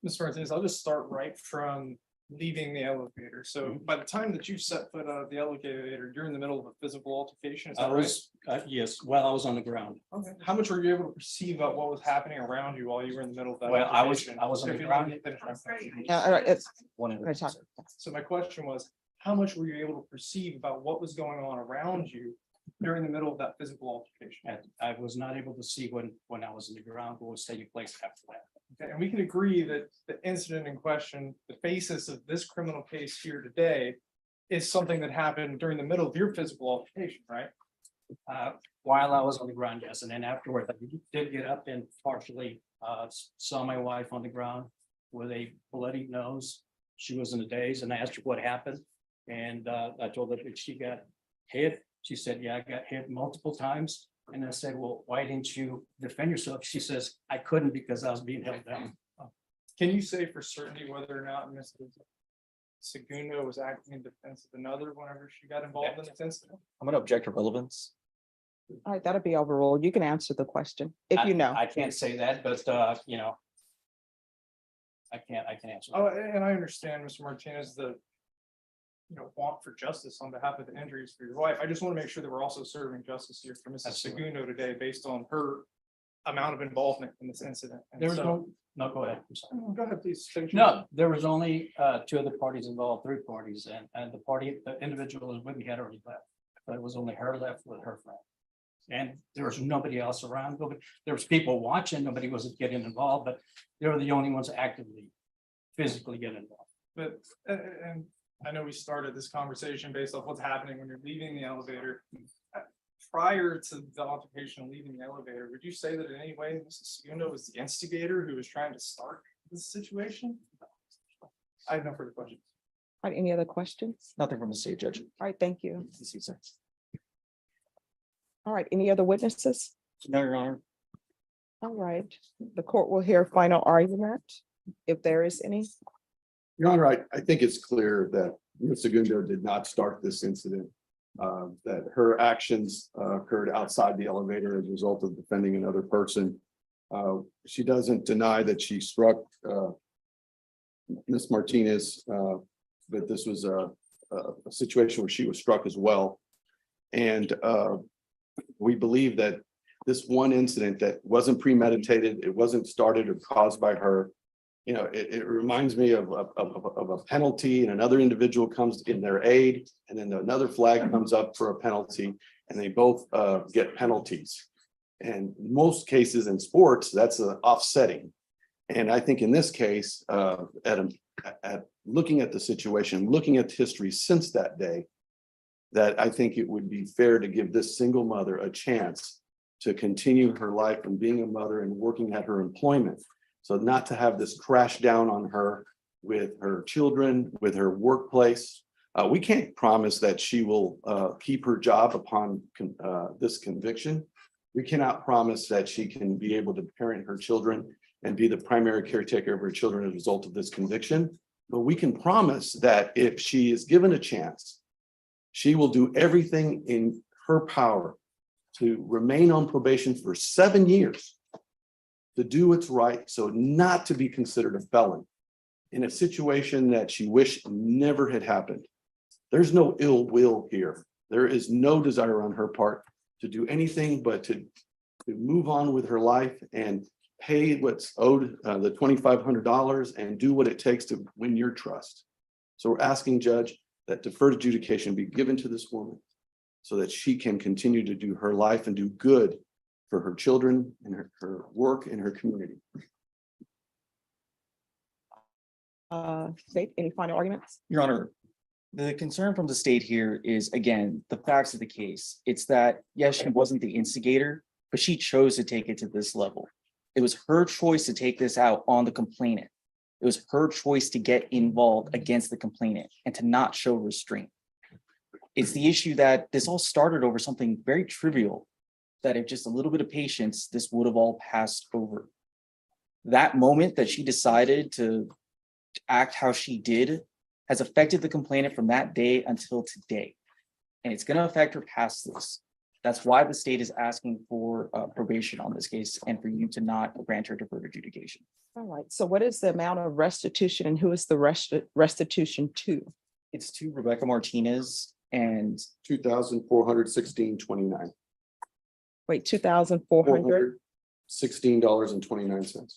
Mr. Martinez, I'll just start right from leaving the elevator. So by the time that you set foot out of the elevator, you're in the middle of a physical altercation. Is that right? Yes, while I was on the ground. Okay. How much were you able to perceive about what was happening around you while you were in the middle of that? Well, I was altercation? on the If you ground. let me finish my question. All right, it's, 100%. So my question was, how much were you able to perceive about what was going on around you during the middle of that physical altercation? And I was not able to see when I was in the ground, what was taking place after that. Okay, and we can agree that the incident in question, the basis of this criminal case here today is something that happened during the middle of your physical altercation, right? While I was on the ground, yes, and then afterward, I did get up and partially saw my wife on the ground with a bloody nose. She was in a daze, and I asked her what happened, and I told her that she got hit. She said, "Yeah, I got hit multiple times." And I said, "Well, why didn't you defend yourself?" She says, "I couldn't because I was being held down." Can you say for certainty whether or not Mrs. Segundo was acting in defense of another whenever she got involved in this incident? I'm gonna object to relevance. all right, that'll be overruled. You can answer the question if you know. I can't say that, but you know. I can't answer. Oh, and I understand, Mr. Martinez, the want for justice on behalf of the injuries for your wife. I just want to make sure that we're also serving justice here for Mrs. Absolutely. Segundo today based on her amount of involvement in this incident. And There was so- no, go ahead. I'm sorry. Go ahead, please. finish. No, there was only two other parties involved, three parties, and the individual who was with me had already left. But it was only her left with her friend. And there was nobody else around. There was people watching, nobody was getting involved, but they were the only ones actively, physically getting involved. But, and I know we started this conversation based off what's happening when you're leaving the elevator. Prior to the altercation and leaving the elevator, would you say that in any way Mrs. Segundo was the instigator who was trying to start this situation? I have no further questions. All right, any other questions? Nothing from the state judge. All right, thank you. All right, any other witnesses? No, Your Honor. All right, the court will hear final argument if there is any. Your Honor, I think it's clear that Ms. Segundo did not start this incident. That her actions occurred outside the elevator as a result of defending another person. She doesn't deny that she struck Ms. Martinez, but this was a situation where she was struck as well. And we believe that this one incident that wasn't premeditated, it wasn't started or caused by her. It reminds me of a penalty and another individual comes in their aid and then another flag comes up for a penalty and they both get penalties. And most cases in sports, that's offsetting. And I think in this case, at looking at the situation, looking at history since that day, that I think it would be fair to give this single mother a chance to continue her life and being a mother and working at her employment. So not to have this crash down on her with her children, with her workplace. We can't promise that she will keep her job upon this conviction. We cannot promise that she can be able to parent her children and be the primary caretaker of her children as a result of this conviction. But we can promise that if she is given a chance, she will do everything in her power to remain on probation for 7 years, to do what's right, so not to be considered a felon in a situation that she wished never had happened. There's no ill will here. There is no desire on her part to do anything but to move on with her life and pay what's owed, the $2,500, and do what it takes to win your trust. So we're asking, Judge, that deferred adjudication be given to this woman so that she can continue to do her life and do good for her children and her work and her community. State, any final arguments? Your Honor, the concern from the state here is, again, the facts of the case. It's that, yes, she wasn't the instigator, but she chose to take it to this level. It was her choice to take this out on the complainant. It was her choice to get involved against the complainant and to not show restraint. It's the issue that this all started over something very trivial, that if just a little bit of patience, this would have all passed over. That moment that she decided to act how she did has affected the complainant from that day until today. And it's going to affect her past this. That's why the state is asking for probation on this case and for you to not grant her deferred adjudication. All right, so what is the amount of restitution and who is the restitution to? It's to Rebecca Martinez and $2,416.29. Wait, 2,400? $16.29.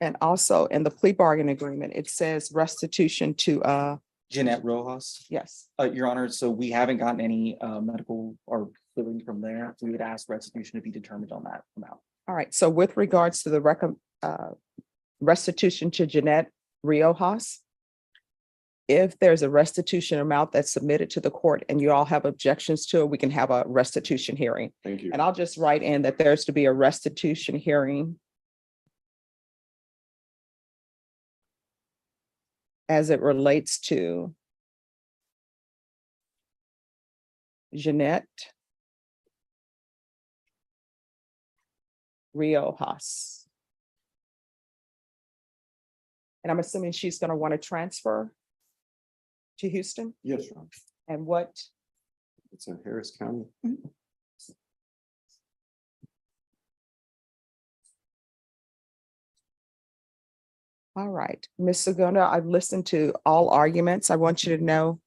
And also in the plea bargain agreement, it says restitution to, Jeanette Rojas. yes. Your Honor, so we haven't gotten any medical or billing from there. We would ask restitution to be determined on that amount. All right, so with regards to the restitution to Jeanette Riojas, if there's a restitution amount that's submitted to the court and you all have objections to it, we can have a restitution hearing. Thank you. And I'll just write in that there's to be a restitution hearing as it relates to Jeanette Riojas. And I'm assuming she's going to want to transfer to Houston? Yes, Your Honor. And what, It's in Harris County. all right, Ms. Segunda, I've listened to all arguments. I want you to know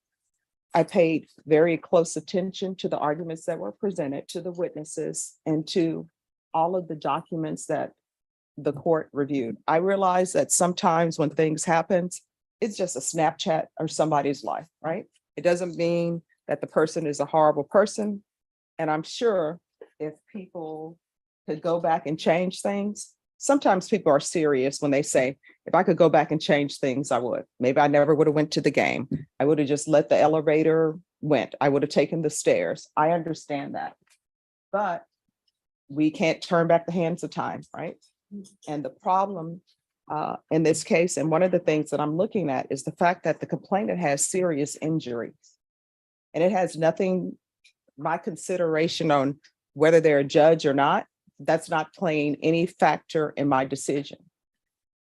I paid very close attention to the arguments that were presented, to the witnesses, and to all of the documents that the court reviewed. I realize that sometimes when things happen, it's just a Snapchat or somebody's life, right? It doesn't mean that the person is a horrible person. And I'm sure if people could go back and change things, sometimes people are serious when they say, if I could go back and change things, I would. Maybe I never would have went to the game. I would have just let the elevator went. I would have taken the stairs. I understand that. But we can't turn back the hands of time, right? And the problem in this case, and one of the things that I'm looking at is the fact that the complainant has serious injuries. And it has nothing, my consideration on whether they're a judge or not, that's not playing any factor in my decision.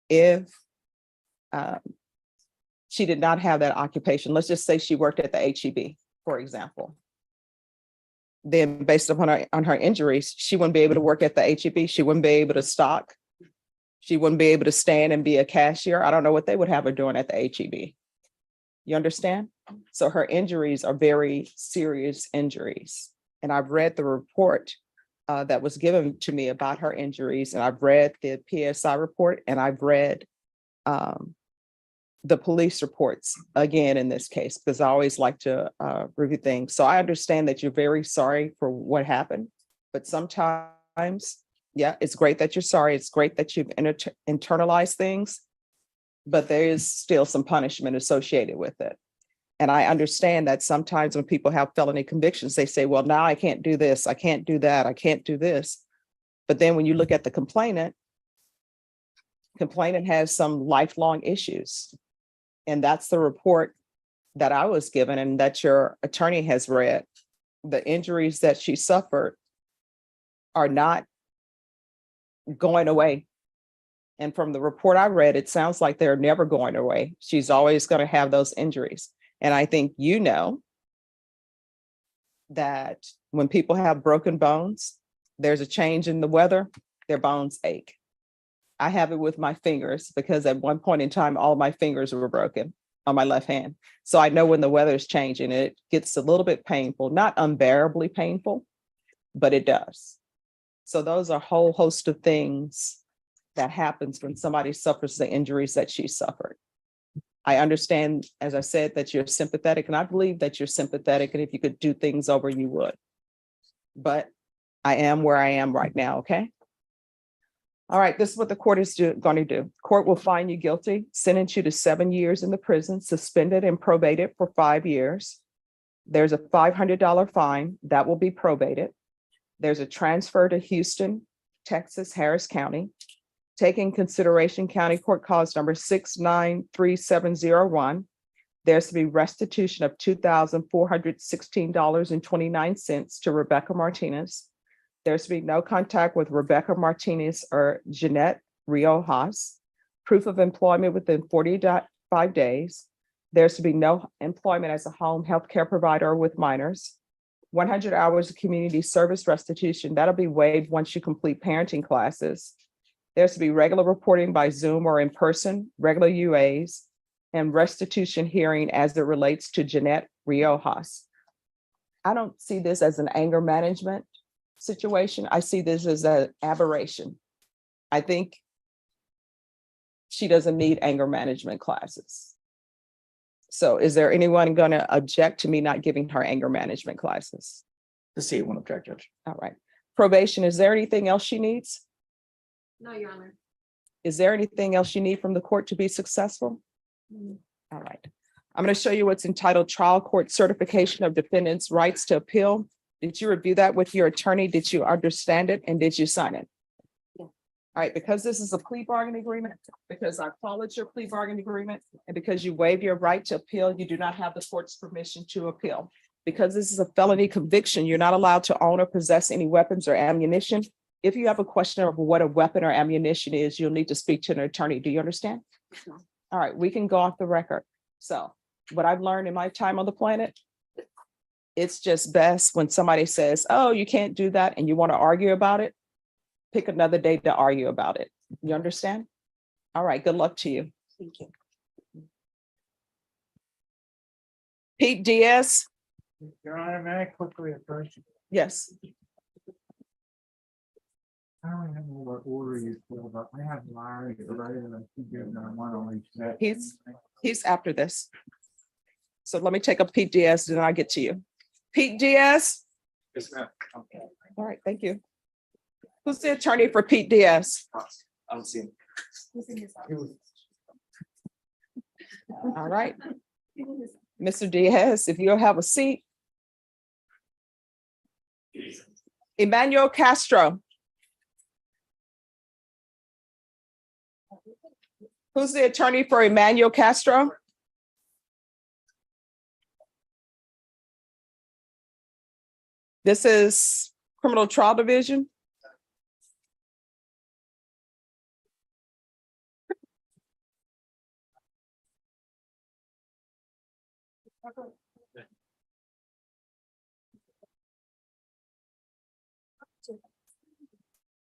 If she did not have that occupation, let's just say she worked at the HEB, for example. Then based upon her injuries, she wouldn't be able to work at the HEB. She wouldn't be able to stock. She wouldn't be able to stand and be a cashier. I don't know what they would have her doing at the HEB. You understand? So her injuries are very serious injuries. And I've read the report that was given to me about her injuries, and I've read the PSI report, and I've read the police reports again in this case, because I always like to review things. So I understand that you're very sorry for what happened, but sometimes, yeah, it's great that you're sorry. It's great that you've internalized things, but there is still some punishment associated with it. And I understand that sometimes when people have felony convictions, they say, well, now I can't do this, I can't do that, I can't do this. But then when you look at the complainant has some lifelong issues. And that's the report that I was given and that your attorney has read. The injuries that she suffered are not going away. And from the report I read, it sounds like they're never going away. She's always going to have those injuries. And I think you know that when people have broken bones, there's a change in the weather, their bones ache. I have it with my fingers because at one point in time, all my fingers were broken on my left hand. So I know when the weather is changing, it gets a little bit painful, not unbearably painful, but it does. So those are a whole host of things that happens when somebody suffers the injuries that she suffered. I understand, as I said, that you're sympathetic, and I believe that you're sympathetic, and if you could do things over, you would. But I am where I am right now, okay? All right, this is what the court is going to do. Court will find you guilty, sentence you to 7 years in the prison, suspended and probated for 5 years. There's a $500 fine that will be probated. There's a transfer to Houston, Texas, Harris County. Taking consideration County Court Cause number 693701, there's to be restitution of $2,416.29 to Rebecca Martinez. There's to be no contact with Rebecca Martinez or Jeanette Riojas. Proof of employment within 45 days. There's to be no employment as a home healthcare provider with minors. 100 hours of community service restitution, that'll be waived once you complete parenting classes. There's to be regular reporting by Zoom or in person, regular UAs, and restitution hearing as it relates to Jeanette Riojas. I don't see this as an anger management situation. I see this as an aberration. I think she doesn't need anger management classes. So is there anyone going to object to me not giving her anger management classes? The state won't object, Judge. All right. Probation, is there anything else she needs? No, Your Honor. Is there anything else you need from the court to be successful? All right. I'm going to show you what's entitled Trial Court Certification of Defendant's Rights to Appeal. Did you review that with your attorney? Did you understand it? And did you sign it? Yeah. All right, because this is a plea bargaining agreement, because I followed your plea bargaining agreement, and because you waive your right to appeal, you do not have the court's permission to appeal. Because this is a felony conviction, you're not allowed to own or possess any weapons or ammunition. If you have a question of what a weapon or ammunition is, you'll need to speak to an attorney. Do you understand? All right, we can go off the record. So what I've learned in my time on the planet, it's just best when somebody says, oh, you can't do that, and you want to argue about it, pick another day to argue about it. You understand? All right, good luck to you. Thank you. Pete Diaz? Your Honor, may I quickly approach? Yes. I don't remember what order you filled up. I have Larry, right, and I think you're gonna want to reach that. He's after this. So let me take up Pete Diaz, then I'll get to you. Pete Diaz? Yes, ma'am. All right, thank you. Who's the attorney for Pete Diaz? I don't see him. All right. Mr. Diaz, if you'll have a seat. Emmanuel Castro. Who's the attorney for Emmanuel Castro? This is Criminal Trial Division.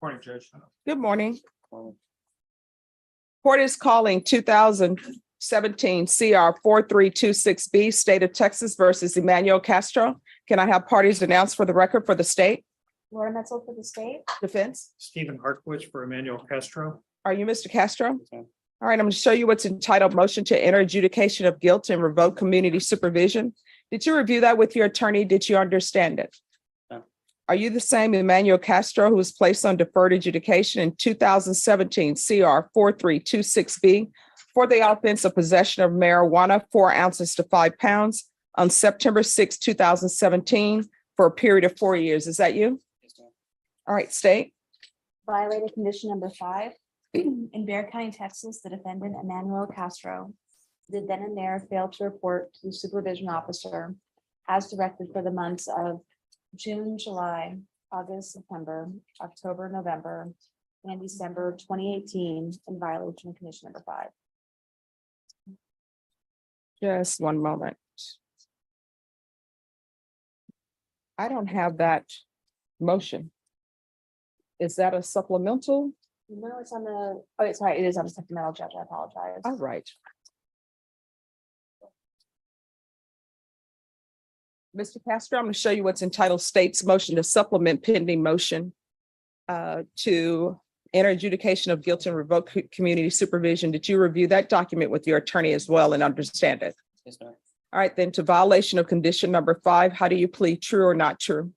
Morning, Judge. Good morning. Court is calling 2017 CR 4326B, State of Texas versus Emmanuel Castro. Can I have parties announced for the record for the state? Laura Metzel for the state. Defense? Stephen Hartwich for Emmanuel Castro. Are you Mr. Castro? All right, I'm going to show you what's entitled Motion to Enter Adjudication of Guilt and Revoke Community Supervision. Did you review that with your attorney? Did you understand it? No. Are you the same Emmanuel Castro who was placed on deferred adjudication in 2017 CR 4326B for the offense of possession of marijuana, 4 ounces to 5 pounds on September 6, 2017 for a period of 4 years? Is that you? All right, state. Violated condition number 5. In Bear County, Texas, the defendant Emmanuel Castro did then and there fail to report to the supervision officer as directed for the months of June, July, August, September, October, November, and December 2018 in violation of condition number 5. Just one moment. I don't have that motion. Is that a supplemental? No, it's on the, oh, it's right, it is on the supplemental, Judge, I apologize. All right. Mr. Castro, I'm going to show you what's entitled State's Motion to Supplement Pending Motion to enter adjudication of guilt and revoke community supervision. Did you review that document with your attorney as well and understand it? Yes, ma'am. All right, then to violation of condition number 5, how do you plead, true or not true?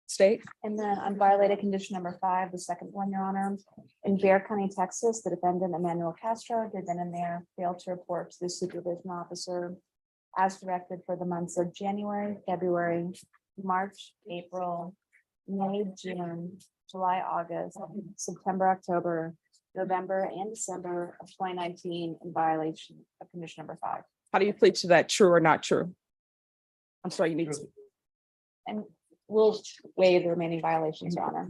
State. And then on violated condition number 5, the second one, Your Honor, in Bear County, Texas, the defendant Emmanuel Castro did then and there fail to report to the supervision officer as directed for the months of January, February, March, April, May, June, July, August, September, October, November, and December of 2019 in violation of condition number 5. How do you plead to that, true or not true? I'm sorry, you need to. And we'll waive the remaining violations, Your Honor.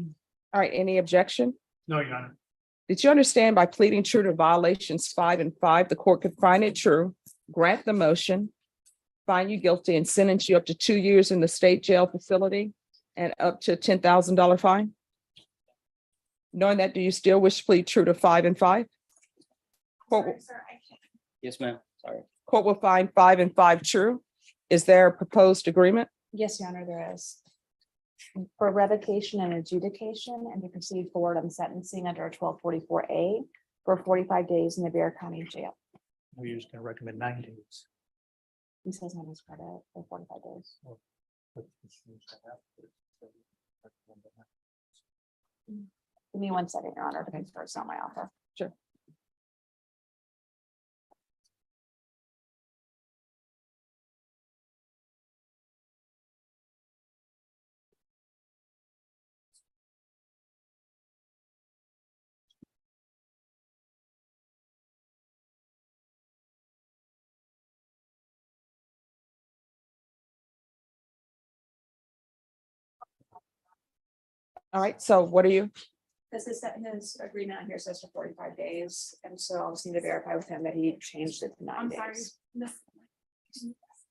All right, any objection? No, Your Honor. Did you understand by pleading true to violations 5 and 5, the court could find it true, grant the motion, find you guilty and sentence you up to 2 years in the state jail facility and up to $10,000 fine? Knowing that, do you still wish to plead true to 5 and 5? Court will- Yes, ma'am. Sorry. Court will find 5 and 5 true. Is there a proposed agreement? Yes, Your Honor, there is. For revocation and adjudication and to proceed forward on sentencing under 1244A for 45 days in the Bear County Jail. We're just gonna recommend 9 days. He says on his credit for 45 days. Give me 1 second, Your Honor, to first on my offer. Sure. All right, so what are you? Because his agreement on here says for 45 days, and so I'll just need to verify with him that he changed it to 9 days.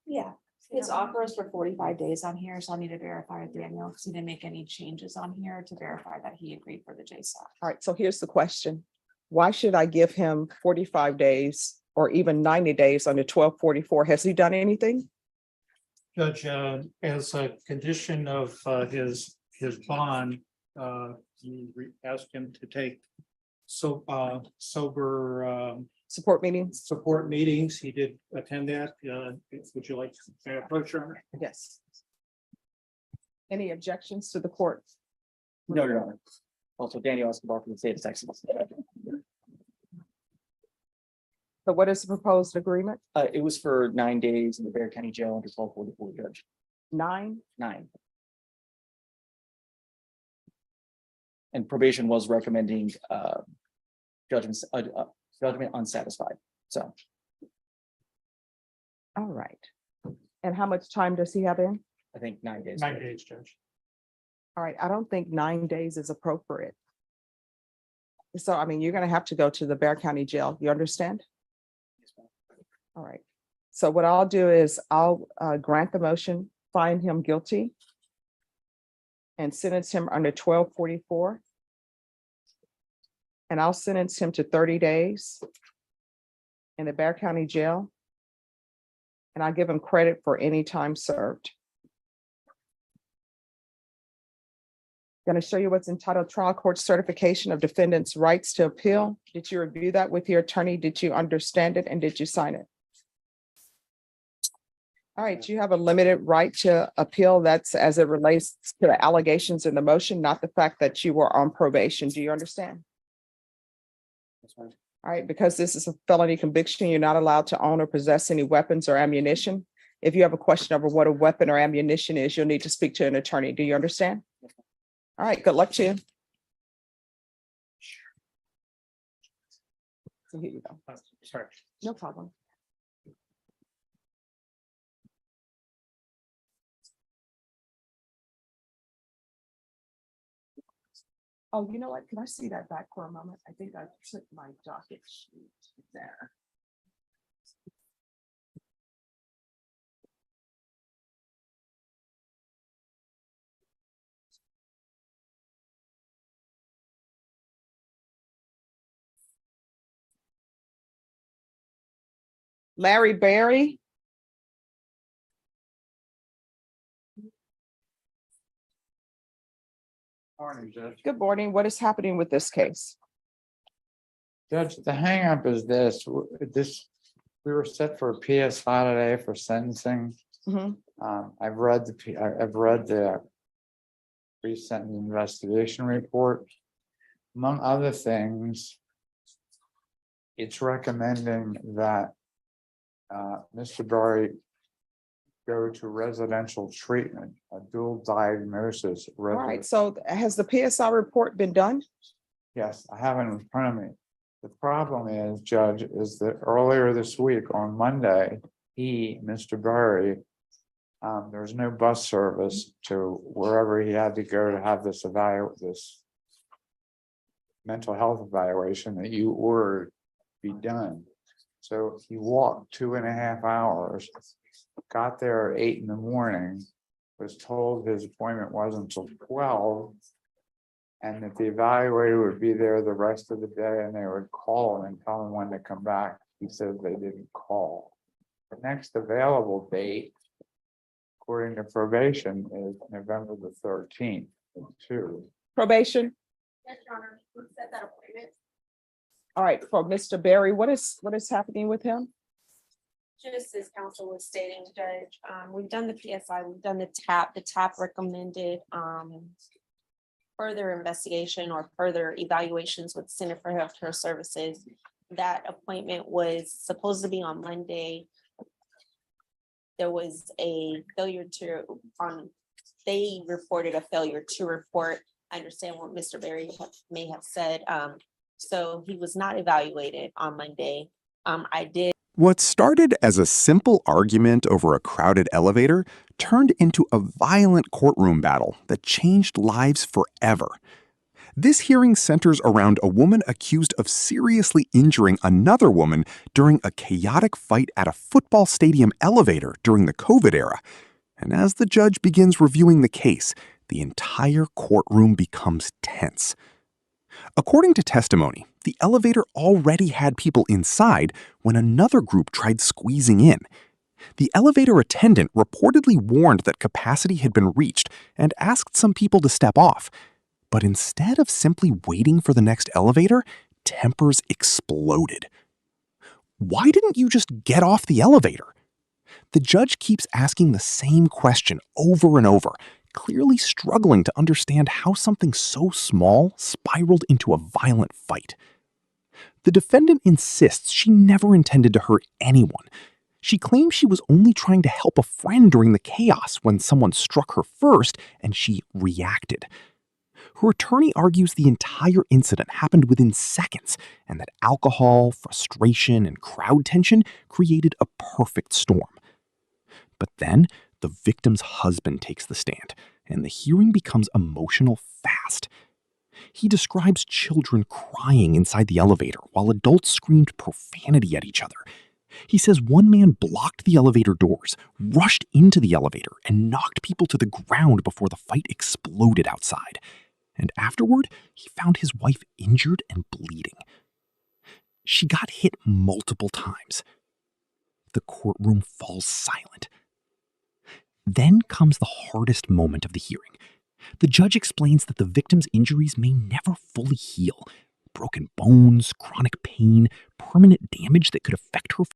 Yeah, his offer is for 45 days on here, so I'll need to verify with Daniel, because he didn't make any changes on here to verify that he agreed for the JSOC. All right, so here's the question. Why should I give him 45 days or even 90 days under 1244? Has he done anything? Judge, as a condition of his bond, you asked him to take sober Support meetings? support meetings. He did attend that. Would you like to approach her? Yes. Any objections to the court? No, Your Honor. Also, Daniel Escobar from the state of Texas. So what is the proposed agreement? It was for 9 days in the Bear County Jail under 1244, Judge. 9? 9. And probation was recommending judgment unsatisfied. So All right. And how much time does he have in? I think 9 days. 9 days, Judge. All right, I don't think 9 days is appropriate. So, I mean, you're gonna have to go to the Bear County Jail. You understand? All right. So what I'll do is I'll grant the motion, find him guilty, and sentence him under 1244. And I'll sentence him to 30 days in the Bear County Jail. And I'll give him credit for any time served. Going to show you what's entitled Trial Court Certification of Defendant's Rights to Appeal. Did you review that with your attorney? Did you understand it and did you sign it? All right, you have a limited right to appeal. That's as it relates to the allegations in the motion, not the fact that you were on probation. Do you understand? All right, because this is a felony conviction, you're not allowed to own or possess any weapons or ammunition. If you have a question over what a weapon or ammunition is, you'll need to speak to an attorney. Do you understand? All right, good luck to you. So here you go. Sorry. No problem. Oh, you know what? Can I see that back for a moment? I think I took my docket sheet there. Larry Berry. Morning, Judge. Good morning. What is happening with this case? Judge, the hangup is this, we were set for a PSI today for sentencing. Mhm. I've read the pre-sentence investigation report. Among other things, it's recommending that Mr. Berry go to residential treatment, a dual diagnosis. All right, so has the PSI report been done? Yes, I have it in front of me. The problem is, Judge, is that earlier this week on Monday, Mr. Berry, there was no bus service to wherever he had to go to have this mental health evaluation that you ordered be done. So he walked 2.5 hours, got there at 8 in the morning, was told his appointment wasn't until 12. And that the evaluator would be there the rest of the day and they would call him and tell him when to come back. He says they didn't call. The next available date, according to probation, is November the 13th, too. Probation. Yes, Your Honor, we set that appointment. All right, for Mr. Berry, what is happening with him? Just as counsel was stating, Judge, we've done the PSI, we've done the TAP. The TAP recommended further investigation or further evaluations with Center for Healthcare Services. That appointment was supposed to be on Monday. There was a failure they reported a failure to report. I understand what Mr. Berry may have said. So he was not evaluated on Monday. I did. What started as a simple argument over a crowded elevator turned into a violent courtroom battle that changed lives forever. This hearing centers around a woman accused of seriously injuring another woman during a chaotic fight at a football stadium elevator during the COVID era. And as the judge begins reviewing the case, the entire courtroom becomes tense. According to testimony, the elevator already had people inside when another group tried squeezing in. The elevator attendant reportedly warned that capacity had been reached and asked some people to step off. But instead of simply waiting for the next elevator, tempers exploded. Why didn't you just get off the elevator? The judge keeps asking the same question over and over, clearly struggling to understand how something so small spiraled into a violent fight. The defendant insists she never intended to hurt anyone. She claims she was only trying to help a friend during the chaos when someone struck her first and she reacted. Her attorney argues the entire incident happened within seconds and that alcohol, frustration, and crowd tension created a perfect storm. But then the victim's husband takes the stand, and the hearing becomes emotional fast. He describes children crying inside the elevator while adults screamed profanity at each other. He says one man blocked the elevator doors, rushed into the elevator, and knocked people to the ground before the fight exploded outside. And afterward, he found his wife injured and bleeding. She got hit multiple times. The courtroom falls silent. Then comes the hardest moment of the hearing. The judge explains that the victim's injuries may never fully heal. Broken bones, chronic pain, permanent damage that could affect her